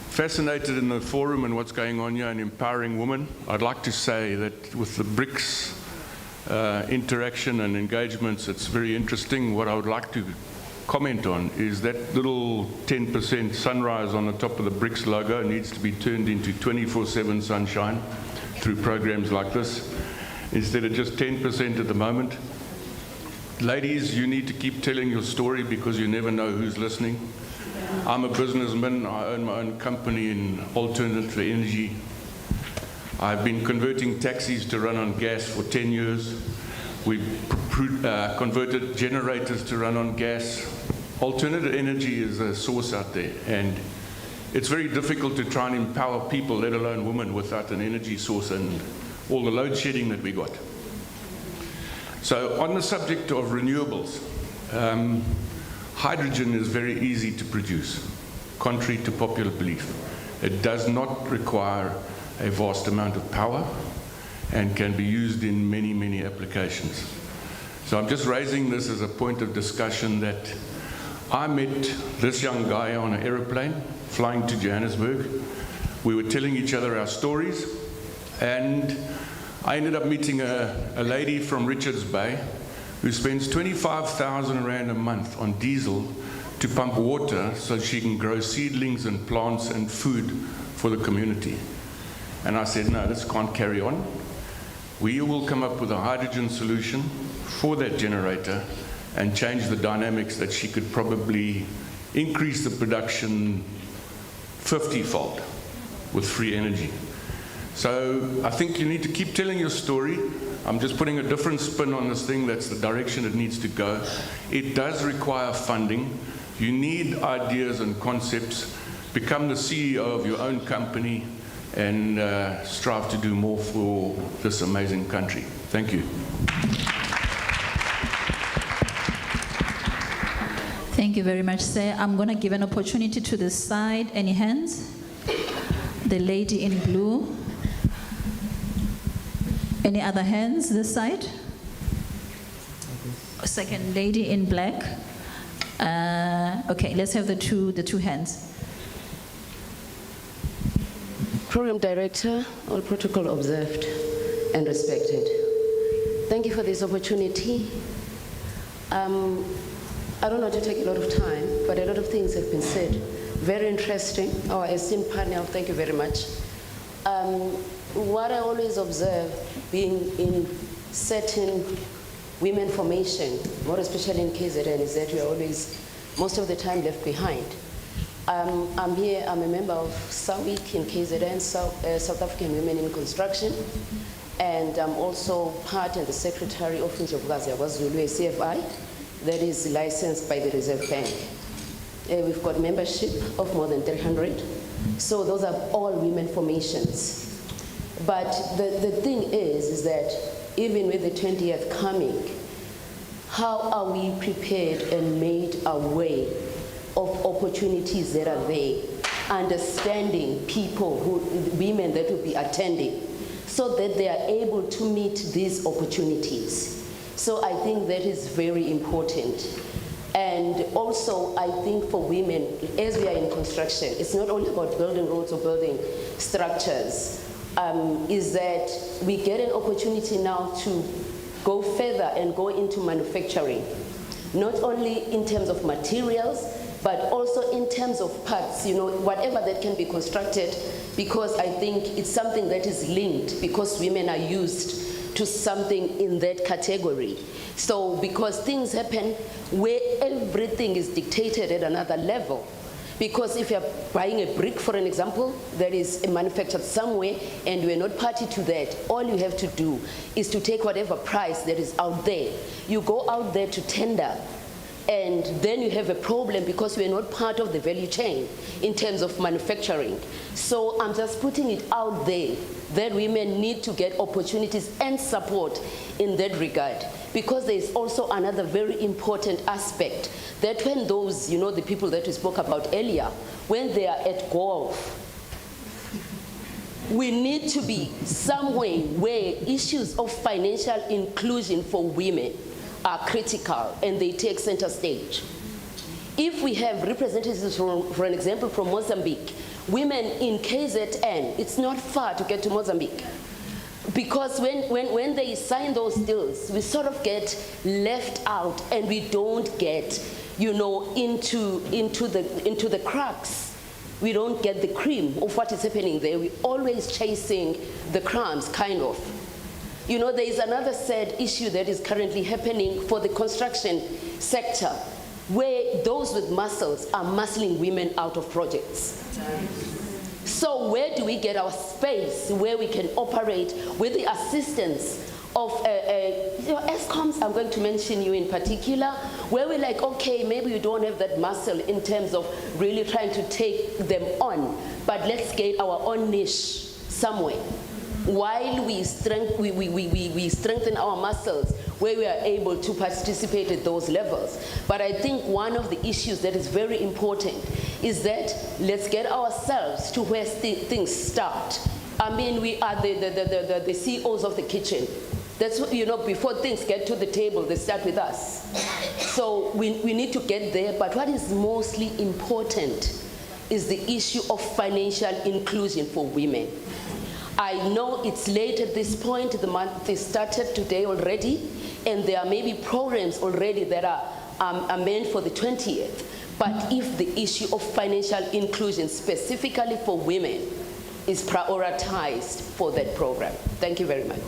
Fascinated in the forum and what's going on here in empowering women. I'd like to say that with the BRICS interaction and engagements, it's very interesting. What I would like to comment on is that little 10% sunrise on the top of the BRICS logo needs to be turned into 24/7 sunshine through programs like this, instead of just 10% at the moment. Ladies, you need to keep telling your story because you never know who's listening. I'm a businessman. I own my own company in alternative energy. I've been converting taxis to run on gas for 10 years. We've converted generators to run on gas. Alternative energy is a source out there, and it's very difficult to try and empower people, let alone women, without an energy source and all the load shedding that we got. So on the subject of renewables, hydrogen is very easy to produce, contrary to popular belief. It does not require a vast amount of power and can be used in many, many applications. So I'm just raising this as a point of discussion that I met this young guy on an aeroplane flying to Johannesburg. We were telling each other our stories, and I ended up meeting a lady from Richards Bay who spends 25,000 Rand a month on diesel to pump water so she can grow seedlings and plants and food for the community. And I said, no, this can't carry on. We will come up with a hydrogen solution for that generator and change the dynamics that she could probably increase the production 50-fold with free energy. So I think you need to keep telling your story. I'm just putting a different spin on this thing. That's the direction it needs to go. It does require funding. You need ideas and concepts. Become the CEO of your own company and strive to do more for this amazing country. Thank you. Thank you very much, sir. I'm going to give an opportunity to the side. Any hands? The lady in blue. Any other hands this side? Second lady in black. Okay, let's have the two hands. Program Director, all protocol observed and respected. Thank you for this opportunity. I don't know to take a lot of time, but a lot of things have been said. Very interesting. Our esteemed panel, thank you very much. What I always observe being in certain women formation, more especially in KZN, is that we are always, most of the time, left behind. I'm here, I'm a member of SAWIC in KZN, South African Women in Construction, and I'm also part and the secretary of KwaZulu-Natal CFI, that is licensed by the Reserve Bank. We've got membership of more than 300, so those are all women formations. But the thing is that even with the 20th coming, how are we prepared and made aware of opportunities that are there, understanding people, women that will be attending, so that they are able to meet these opportunities. So I think that is very important. And also, I think for women, as we are in construction, it's not only about building roads or building structures, is that we get an opportunity now to go further and go into manufacturing, not only in terms of materials, but also in terms of parts, you know, whatever that can be constructed, because I think it's something that is linked, because women are used to something in that category. So because things happen where everything is dictated at another level. Because if you're buying a brick, for an example, that is manufactured somewhere and you're not party to that, all you have to do is to take whatever price that is out there. You go out there to tender, and then you have a problem because we're not part of the value chain in terms of manufacturing. So I'm just putting it out there that women need to get opportunities and support in that regard. Because there is also another very important aspect, that when those, you know, the people that we spoke about earlier, when they are at golf, we need to be somewhere where issues of financial inclusion for women are critical and they take center stage. If we have representatives from, for an example, from Mozambique, women in KZN, it's not far to get to Mozambique. Because when they sign those deals, we sort of get left out and we don't get, you know, into the cracks. We don't get the cream of what is happening there. We're always chasing the crumbs, kind of. You know, there is another sad issue that is currently happening for the construction sector, where those with muscles are muscling women out of projects. So where do we get our space where we can operate with the assistance of you know, ESCOMs? I'm going to mention you in particular, where we're like, okay, maybe you don't have that muscle in terms of really trying to take them on, but let's get our own niche somewhere, while we strengthen our muscles where we are able to participate at those levels. But I think one of the issues that is very important is that let's get ourselves to where things start. I mean, we are the CEOs of the kitchen. That's what, you know, before things get to the table, they start with us. So we need to get there, but what is mostly important is the issue of financial inclusion for women. I know it's late at this point, the month is started today already, and there are maybe programs already that are meant for the 20th. But if the issue of financial inclusion, specifically for women, is prioritized for that program. Thank you very much.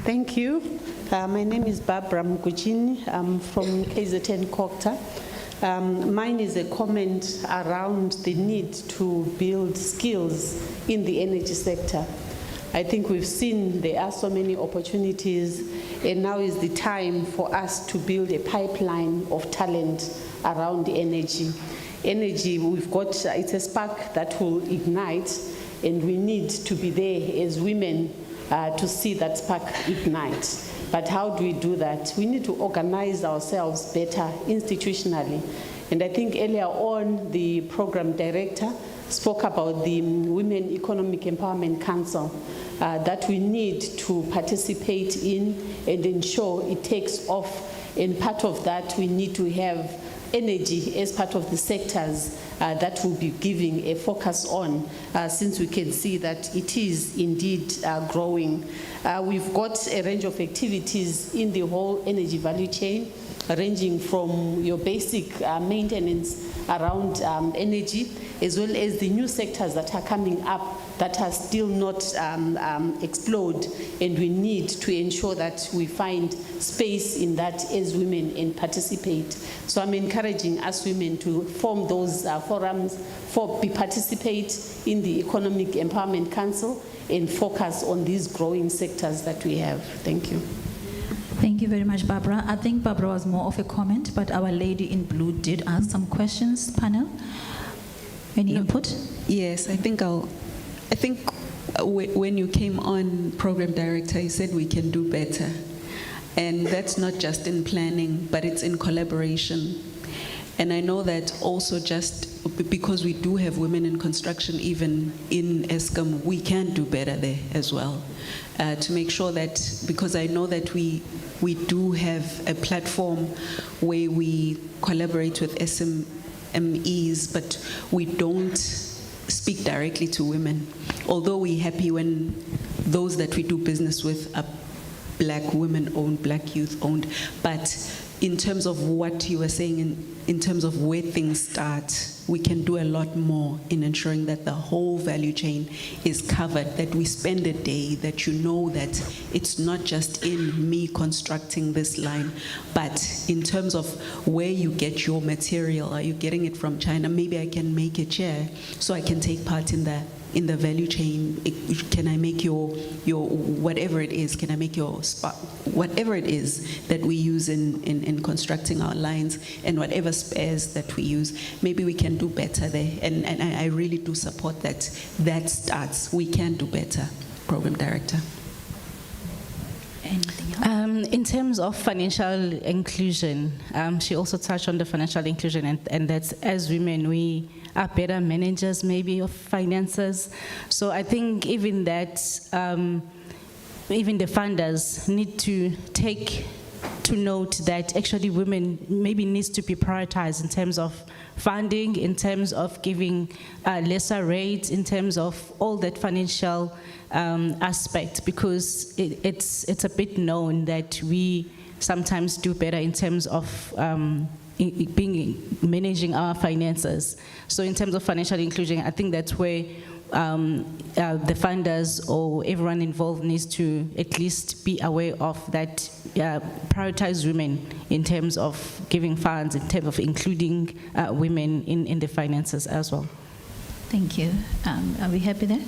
Thank you. My name is Barbara Mkuchini. I'm from KZN Kokta. Mine is a comment around the need to build skills in the energy sector. I think we've seen there are so many opportunities, and now is the time for us to build a pipeline of talent around energy. Energy, we've got, it's a spark that will ignite, and we need to be there as women to see that spark ignite. But how do we do that? We need to organize ourselves better institutionally. And I think earlier on, the program director spoke about the Women Economic Empowerment Council that we need to participate in and ensure it takes off. And part of that, we need to have energy as part of the sectors that we'll be giving a focus on, since we can see that it is indeed growing. We've got a range of activities in the whole energy value chain, ranging from your basic maintenance around energy, as well as the new sectors that are coming up that are still not explored, and we need to ensure that we find space in that as women and participate. So I'm encouraging us women to form those forums, participate in the Economic Empowerment Council and focus on these growing sectors that we have. Thank you. Thank you very much, Barbara. I think Barbara was more of a comment, but our lady in blue did ask some questions, panel. Any input? Yes, I think when you came on, Program Director, you said we can do better. And that's not just in planning, but it's in collaboration. And I know that also just because we do have women in construction, even in Eskom, we can do better there as well. To make sure that, because I know that we do have a platform where we collaborate with SMEs, but we don't speak directly to women. Although we're happy when those that we do business with are Black women-owned, Black youth-owned, but in terms of what you were saying, in terms of where things start, we can do a lot more in ensuring that the whole value chain is covered, that we spend a day, that you know that it's not just in me constructing this line, but in terms of where you get your material. Are you getting it from China? Maybe I can make a chair so I can take part in the value chain. Can I make your whatever it is, can I make your spot, whatever it is that we use in constructing our lines, and whatever spares that we use, maybe we can do better there. And I really do support that starts. We can do better, Program Director. Anything else? In terms of financial inclusion, she also touched on the financial inclusion, and that's, as women, we are better managers maybe of finances. So I think even that, even the funders need to take to note that actually women maybe needs to be prioritized in terms of funding, in terms of giving lesser rates, in terms of all that financial aspect, because it's a bit known that we sometimes do better in terms of managing our finances. So in terms of financial inclusion, I think that's where the funders or everyone involved needs to at least be aware of that, prioritize women in terms of giving funds, in terms of including women in the finances as well. Thank you. Are we happy there?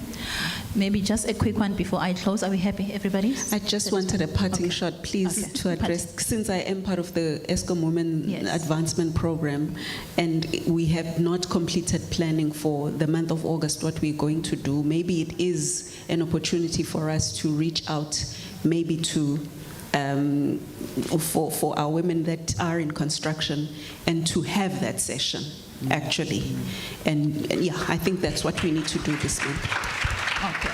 Maybe just a quick one before I close. Are we happy, everybody? I just wanted a parting shot, please, to address, since I am part of the Eskom Women Advancement Program, and we have not completed planning for the month of August, what we're going to do. Maybe it is an opportunity for us to reach out, maybe to for our women that are in construction, and to have that session, actually. And yeah, I think that's what we need to do this month. Okay.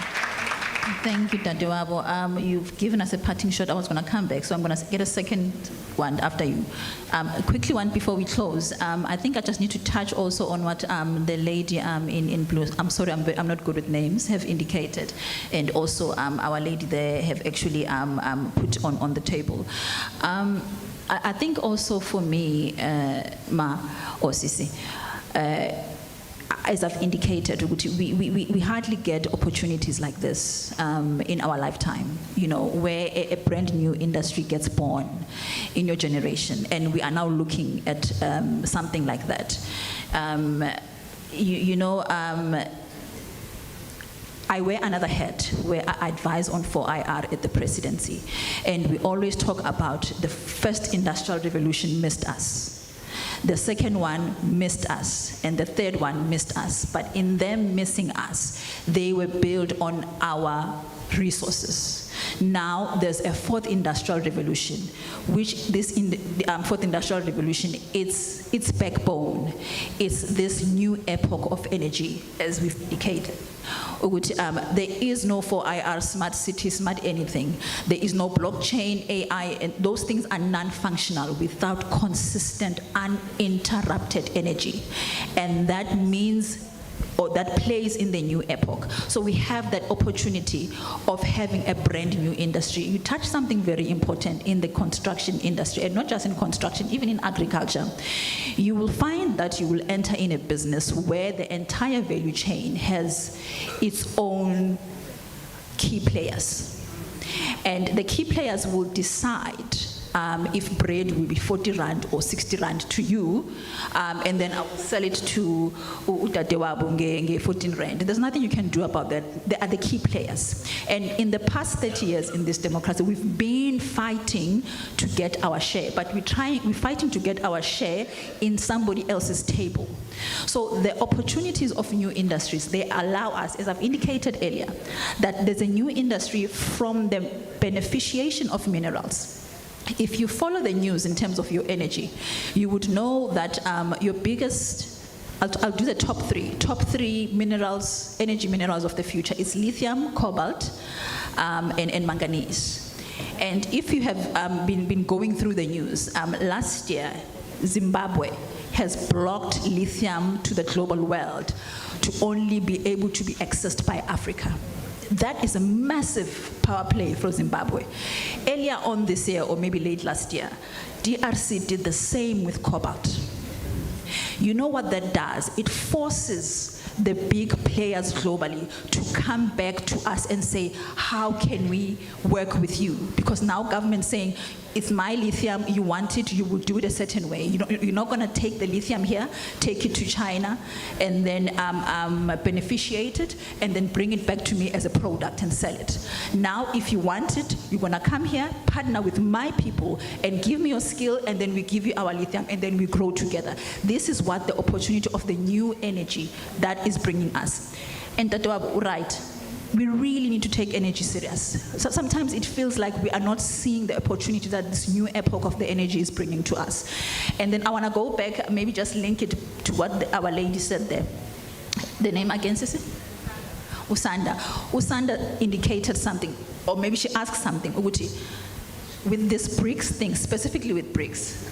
Thank you, Dadewabo. You've given us a parting shot. I was going to come back, so I'm going to get a second one after you. Quickly one before we close. I think I just need to touch also on what the lady in blue, I'm sorry, I'm not good with names, have indicated. And also our lady there have actually put on the table. I think also for me, Ma or Sisi, as I've indicated, we hardly get opportunities like this in our lifetime, you know, where a brand new industry gets born in your generation, and we are now looking at something like that. I wear another hat where I advise on 4IR at the presidency, and we always talk about the first industrial revolution missed us. The second one missed us, and the third one missed us. But in them missing us, they were built on our resources. Now there's a fourth industrial revolution, which this fourth industrial revolution, its backbone is this new epoch of energy, as we've indicated. There is no 4IR, smart city, smart anything. There is no blockchain, AI, and those things are non-functional without consistent, uninterrupted energy. And that means, or that plays in the new epoch. So we have that opportunity of having a brand new industry. You touch something very important in the construction industry, and not just in construction, even in agriculture. You will find that you will enter in a business where the entire value chain has its own key players. And the key players will decide if bread will be 40 rand or 60 rand to you, and then I will sell it to Dadewabo 14 rand. There's nothing you can do about that. They are the key players. And in the past 30 years in this democracy, we've been fighting to get our share, but we're fighting to get our share in somebody else's table. So the opportunities of new industries, they allow us, as I've indicated earlier, that there's a new industry from the beneficiation of minerals. If you follow the news in terms of your energy, you would know that your biggest, I'll do the top three minerals, energy minerals of the future is lithium, cobalt, and manganese. And if you have been going through the news, last year, Zimbabwe has blocked lithium to the global world to only be able to be accessed by Africa. That is a massive power play for Zimbabwe. Earlier on this year, or maybe late last year, DRC did the same with cobalt. You know what that does? It forces the big players globally to come back to us and say, how can we work with you? Because now government's saying, it's my lithium, you want it, you will do it a certain way. You're not going to take the lithium here, take it to China, and then beneficiate it, and then bring it back to me as a product and sell it. Now, if you want it, you're going to come here, partner with my people, and give me your skill, and then we give you our lithium, and then we grow together. This is what the opportunity of the new energy that is bringing us. And Dadewabo, right. We really need to take energy serious. So sometimes it feels like we are not seeing the opportunity that this new epoch of the energy is bringing to us. And then I want to go back, maybe just link it to what our lady said there. The name again, Sisi? Usanda. Usanda indicated something, or maybe she asked something, Uguti, with this BRICS thing, specifically with BRICS.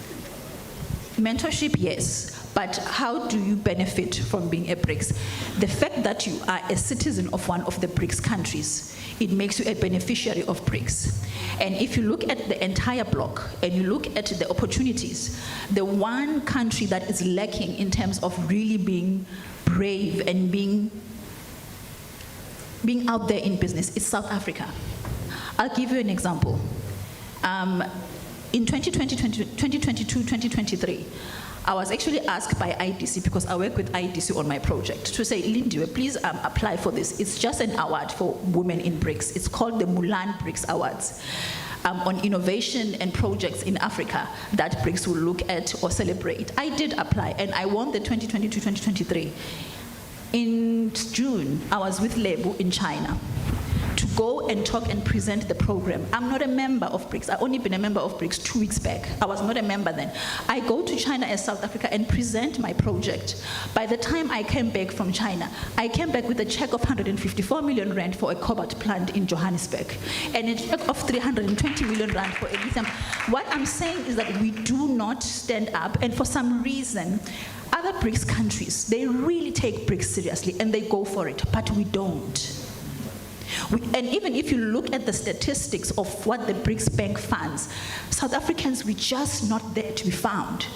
Mentorship, yes. But how do you benefit from being a BRICS? The fact that you are a citizen of one of the BRICS countries, it makes you a beneficiary of BRICS. And if you look at the entire bloc and you look at the opportunities, the one country that is lacking in terms of really being brave and being out there in business is South Africa. I'll give you an example. In 2020, 2022, 2023, I was actually asked by IDC, because I work with IDC on my project, to say, Lindiwe, please apply for this. It's just an award for women in BRICS. It's called the Mulan BRICS Awards, on innovation and projects in Africa that BRICS will look at or celebrate. I did apply, and I won the 2022-2023. In June, I was with Lebu in China to go and talk and present the program. I'm not a member of BRICS. I've only been a member of BRICS 2 weeks back. I was not a member then. I go to China and South Africa and present my project. By the time I came back from China, I came back with a check of 154 million rand for a cobalt plant in Johannesburg and a check of 320 million rand for a lithium. What I'm saying is that we do not stand up, and for some reason, other BRICS countries, they really take BRICS seriously and they go for it, but we don't. And even if you look at the statistics of what the BRICS Bank funds, South Africans, we're just not there to be found.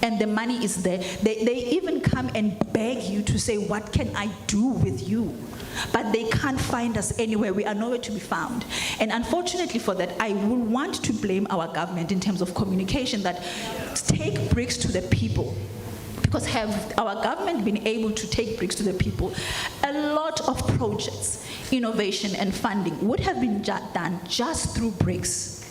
And the money is there. They even come and beg you to say, what can I do with you? But they can't find us anywhere. We are nowhere to be found. And unfortunately for that, I will want to blame our government in terms of communication, that take BRICS to the people. Because have our government been able to take BRICS to the people, a lot of projects, innovation and funding would have been done just through BRICS.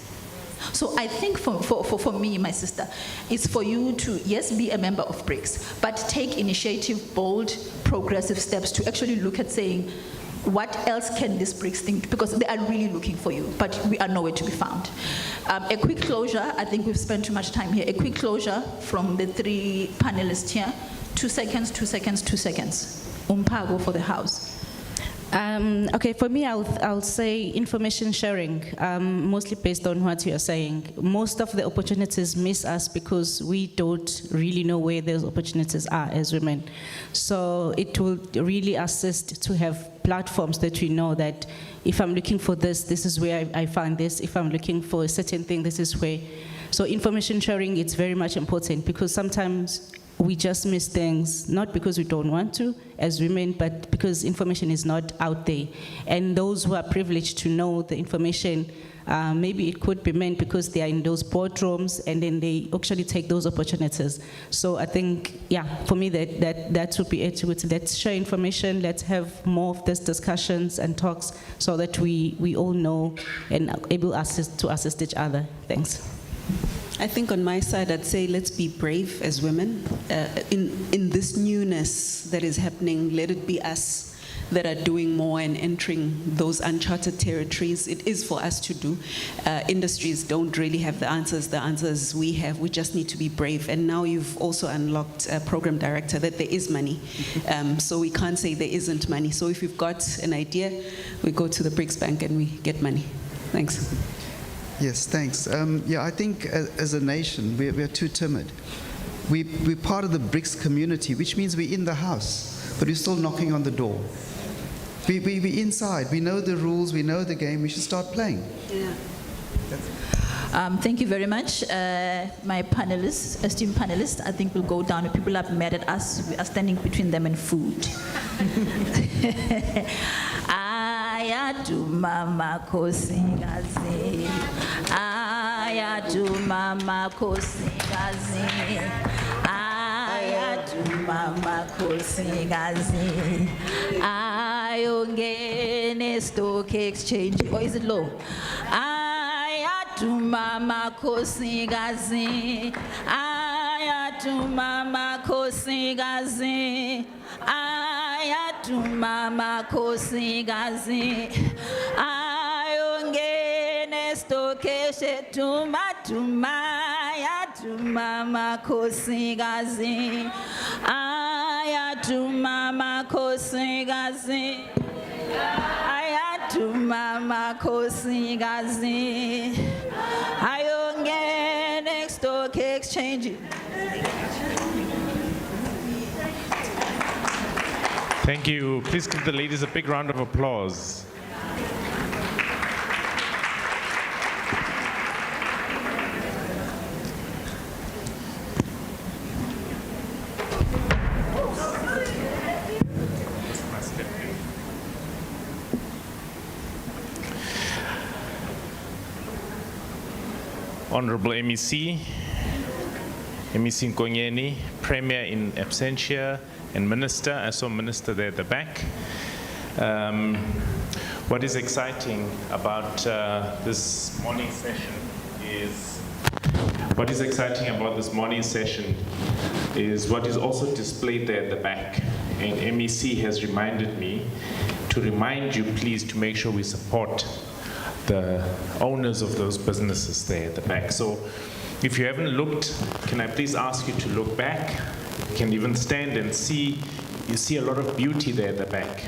So I think for me, my sister, it's for you to, yes, be a member of BRICS, but take initiative, bold, progressive steps to actually look at saying, what else can this BRICS think? Because they are really looking for you, but we are nowhere to be found. A quick closure, I think we've spent too much time here. A quick closure from the 3 panelists here. 2 seconds, 2 seconds, 2 seconds. Umpago for the House. Okay, for me, I'll say information sharing, mostly based on what you are saying. Most of the opportunities miss us because we don't really know where those opportunities are as women. So it will really assist to have platforms that we know that if I'm looking for this, this is where I find this. If I'm looking for a certain thing, this is where. So information sharing, it's very much important because sometimes we just miss things, not because we don't want to as women, but because information is not out there. And those who are privileged to know the information, maybe it could be men because they are in those boardrooms and then they actually take those opportunities. So I think, yeah, for me that would be it. Let's share information, let's have more of these discussions and talks so that we all know and are able to assist each other. Thanks. I think on my side, I'd say let's be brave as women. In this newness that is happening, let it be us that are doing more and entering those uncharted territories. It is for us to do. Industries don't really have the answers we have. We just need to be brave. And now you've also unlocked, Program Director, that there is money. So we can't say there isn't money. So if you've got an idea, we go to the BRICS Bank and we get money. Thanks. Yes, thanks. Yeah, I think as a nation, we're too timid. We're part of the BRICS community, which means we're in the house, but we're still knocking on the door. We're inside. We know the rules. We know the game. We should start playing. Yeah. Thank you very much. My panelists, esteemed panelists, I think will go down. People are mad at us. We are standing between them and food. Ayatu mama kosikazi. Ayatu mama kosikazi. Ayatu mama kosikazi. Ayongene stock exchange. Or is it low? Ayatu mama kosikazi. Ayatu mama kosikazi. Ayatu mama kosikazi. Ayongene stokeshe tumatuma. Ayatu mama kosikazi. Ayatu mama kosikazi. Ayatu mama kosikazi. Ayongene stock exchange. Thank you. Please give the ladies a big round of applause. Honorable MEC, MEC Nkonyeni, Premier in absentia, and Minister. I saw Minister there at the back. What is exciting about this morning session is what is also displayed there at the back. And MEC has reminded me to remind you, please, to make sure we support the owners of those businesses there at the back. So if you haven't looked, can I please ask you to look back? You can even stand and see, you see a lot of beauty there at the back.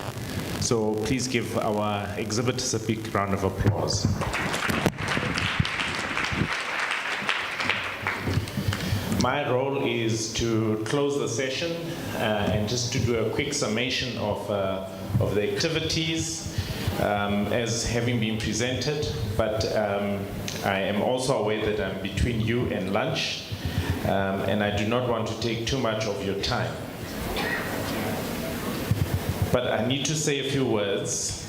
So please give our exhibitors a big round of applause. My role is to close the session and just to do a quick summation of the activities as having been presented, but I am also aware that I'm between you and lunch, and I do not want to take too much of your time. But I need to say a few words.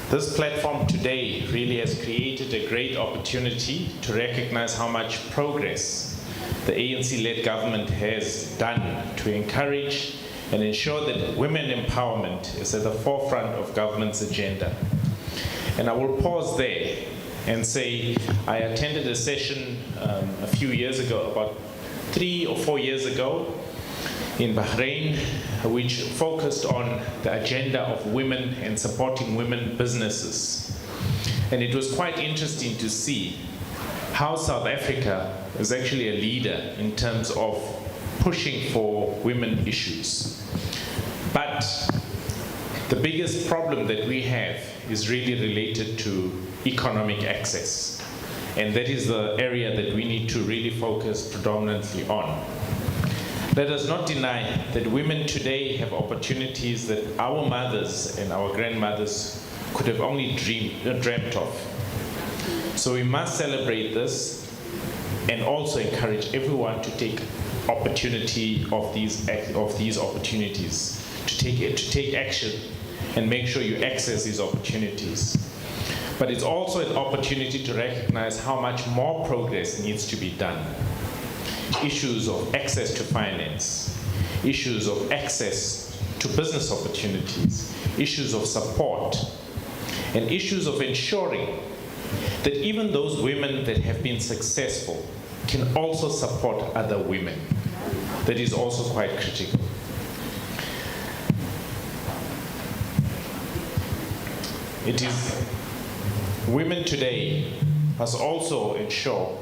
This platform today really has created a great opportunity to recognize how much progress the ANC-led government has done to encourage and ensure that women empowerment is at the forefront of government's agenda. And I will pause there and say I attended a session a few years ago, about 3 or 4 years ago, in Bahrain, which focused on the agenda of women and supporting women businesses. And it was quite interesting to see how South Africa is actually a leader in terms of pushing for women issues. But the biggest problem that we have is really related to economic access. And that is the area that we need to really focus predominantly on. Let us not deny that women today have opportunities that our mothers and our grandmothers could have only dreamt of. So we must celebrate this and also encourage everyone to take opportunity of these opportunities, to take action and make sure you access these opportunities. But it's also an opportunity to recognize how much more progress needs to be done. Issues of access to finance, issues of access to business opportunities, issues of support, and issues of ensuring that even those women that have been successful can also support other women. That is also quite critical. It is women today must also ensure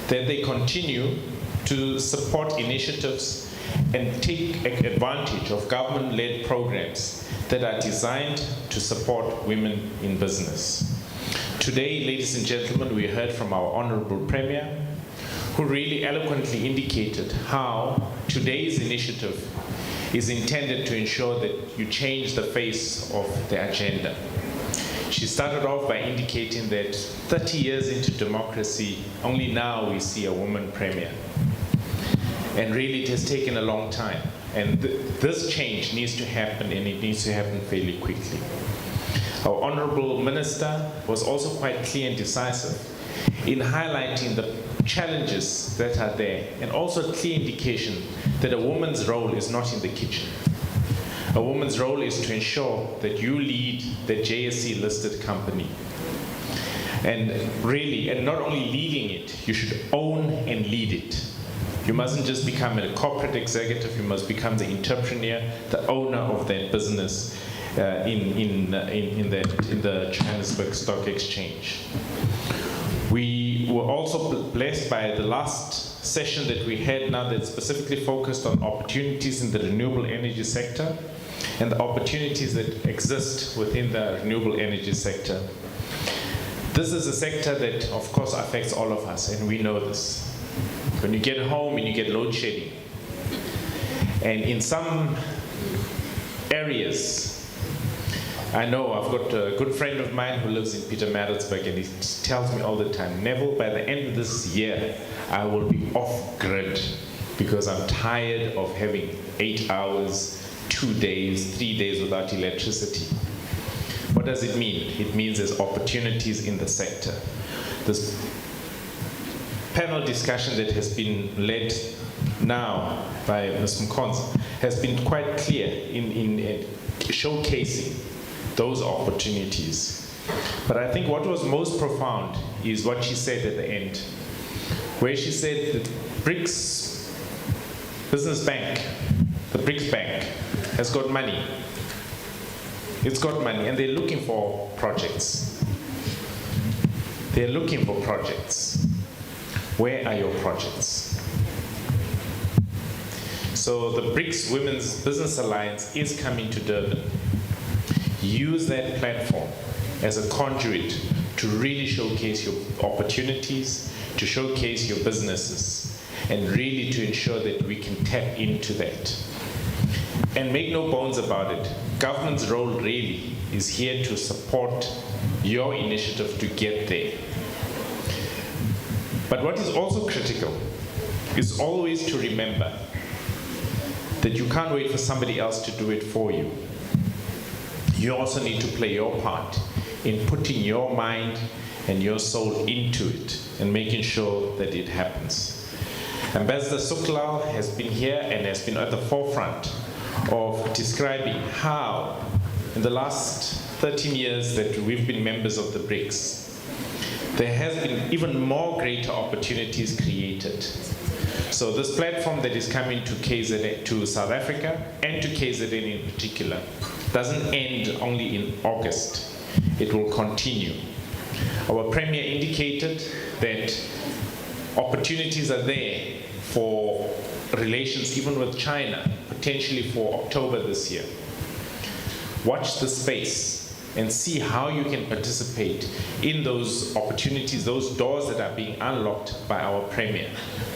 that they continue to support initiatives and take advantage of government-led programs that are designed to support women in business. Today, ladies and gentlemen, we heard from our Honorable Premier, who really eloquently indicated how today's initiative is intended to ensure that you change the face of the agenda. She started off by indicating that 30 years into democracy, only now we see a woman premier. And really it has taken a long time. And this change needs to happen, and it needs to happen fairly quickly. Our Honorable Minister was also quite clear and decisive in highlighting the challenges that are there, and also a clear indication that a woman's role is not in the kitchen. A woman's role is to ensure that you lead the JSE listed company. And really, and not only leading it, you should own and lead it. You mustn't just become a corporate executive, you must become the entrepreneur, the owner of that business in the Johannesburg Stock Exchange. We were also blessed by the last session that we had now that specifically focused on opportunities in the renewable energy sector and the opportunities that exist within the renewable energy sector. This is a sector that, of course, affects all of us, and we know this. When you get home and you get load shedding, and in some areas, I know I've got a good friend of mine who lives in Pietermaritzburg, and he tells me all the time, Neville, by the end of this year, I will be off grid because I'm tired of having 8 hours, 2 days, 3 days without electricity. What does it mean? It means there's opportunities in the sector. This panel discussion that has been led now by Ms. Mkonza has been quite clear in showcasing those opportunities. But I think what was most profound is what she said at the end, where she said that BRICS Business Bank, the BRICS Bank, has got money. It's got money, and they're looking for projects. They're looking for projects. Where are your projects? So the BRICS Women's Business Alliance is coming to Durban. Use that platform as a conduit to really showcase your opportunities, to showcase your businesses, and really to ensure that we can tap into that. And make no bones about it, government's role really is here to support your initiative to get there. But what is also critical is always to remember that you can't wait for somebody else to do it for you. You also need to play your part in putting your mind and your soul into it and making sure that it happens. Ambassador Suklal has been here and has been at the forefront of describing how, in the last 13 years that we've been members of the BRICS, there has been even more greater opportunities created. So this platform that is coming to KZN, to South Africa, and to KZN in particular, doesn't end only in August. It will continue. Our Premier indicated that opportunities are there for relations even with China, potentially for October this year. Watch the space and see how you can participate in those opportunities, those doors that are being unlocked by our Premier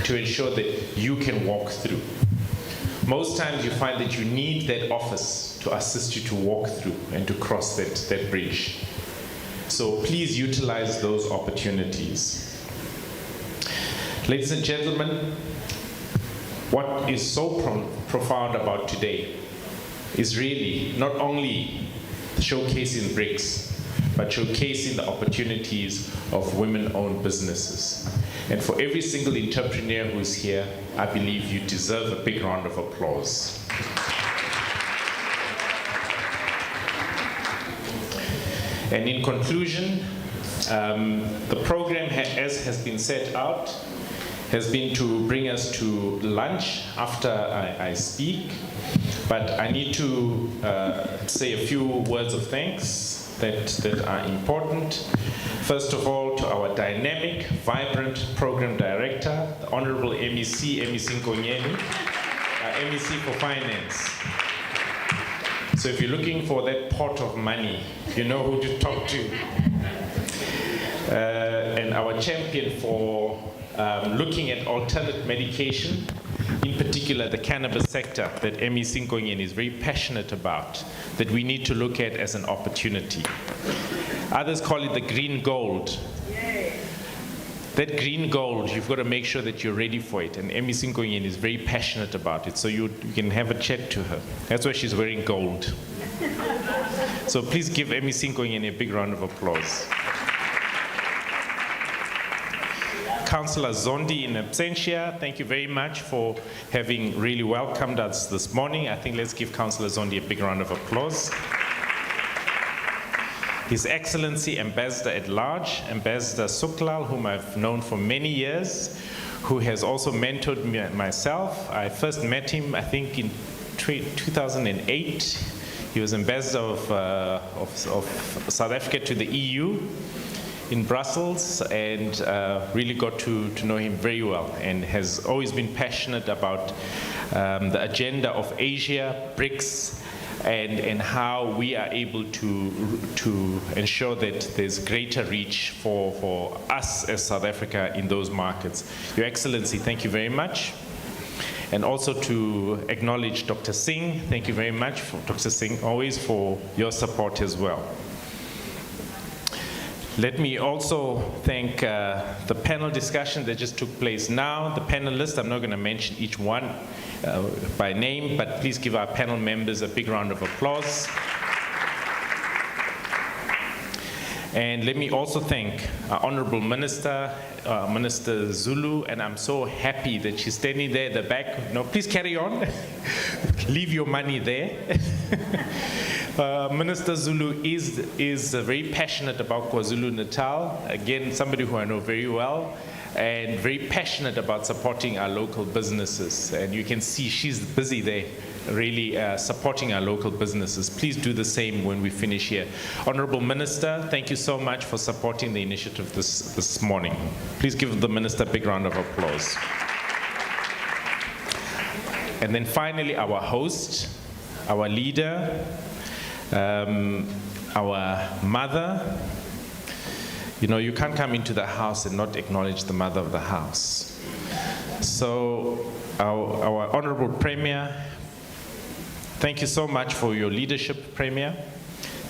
to ensure that you can walk through. Most times you find that you need that office to assist you to walk through and to cross that bridge. So please utilize those opportunities. Ladies and gentlemen, what is so profound about today is really not only showcasing BRICS, but showcasing the opportunities of women-owned businesses. And for every single entrepreneur who's here, I believe you deserve a big round of applause. And in conclusion, the program, as has been set out, has been to bring us to lunch after I speak. But I need to say a few words of thanks that are important. First of all, to our dynamic, vibrant program director, the Honorable MEC Nkonyeni, MEC for Finance. So if you're looking for that pot of money, you know who to talk to. And our champion for looking at alternate medication, in particular the cannabis sector that MEC Nkonyeni is very passionate about, that we need to look at as an opportunity. Others call it the green gold. That green gold, you've got to make sure that you're ready for it, and MEC Nkonyeni is very passionate about it, so you can have a chat to her. That's why she's wearing gold. So please give MEC Nkonyeni a big round of applause. Councillor Zondi in absentia, thank you very much for having really welcomed us this morning. I think let's give Councillor Zondi a big round of applause. His Excellency Ambassador at Large, Ambassador Suklal, whom I've known for many years, who has also mentored me, myself. I first met him, I think, in 2008. He was Ambassador of South Africa to the EU in Brussels, and really got to know him very well, and has always been passionate about the agenda of Asia, BRICS, and how we are able to ensure that there's greater reach for us as South Africa in those markets. Your Excellency, thank you very much. And also to acknowledge Dr. Singh, thank you very much, Dr. Singh, always for your support as well. Let me also thank the panel discussion that just took place now. The panelists, I'm not going to mention each one by name, but please give our panel members a big round of applause. And let me also thank our Honorable Minister, Minister Zulu, and I'm so happy that she's standing there at the back. No, please carry on. Leave your money there. Minister Zulu is very passionate about KwaZulu-Natal. Again, somebody who I know very well. and very passionate about supporting our local businesses. And you can see she's busy there, really supporting our local businesses. Please do the same when we finish here. Honorable Minister, thank you so much for supporting the initiative this morning. Please give the Minister a big round of applause. And then finally, our host, our leader, our mother. You know, you can't come into the house and not acknowledge the mother of the house. So, our Honorable Premier, thank you so much for your leadership, Premier.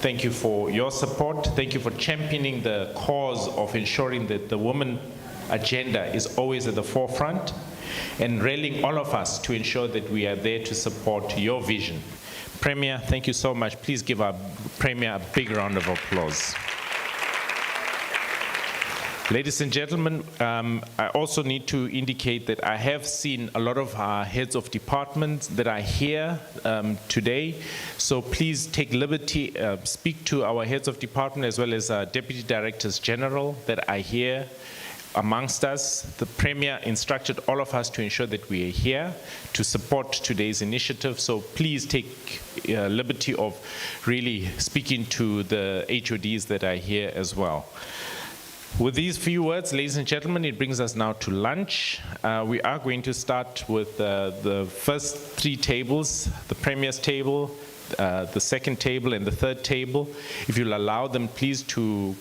Thank you for your support. Thank you for championing the cause of ensuring that the women agenda is always at the forefront and rallying all of us to ensure that we are there to support your vision. Premier, thank you so much. Please give our Premier a big round of applause. Ladies and gentlemen, I also need to indicate that I have seen a lot of our heads of departments that are here today. So please take liberty, speak to our heads of department as well as our Deputy Directors General that are here amongst us. The Premier instructed all of us to ensure that we are here to support today's initiative. So please take liberty of really speaking to the HODs that are here as well. With these few words, ladies and gentlemen, it brings us now to lunch. We are going to start with the first three tables, the Premier's table, the second table, and the third table. If you'll allow them, please, to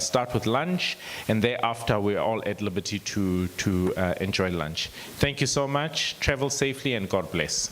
start with lunch, and thereafter we're all at liberty to enjoy lunch. Thank you so much. Travel safely, and God bless.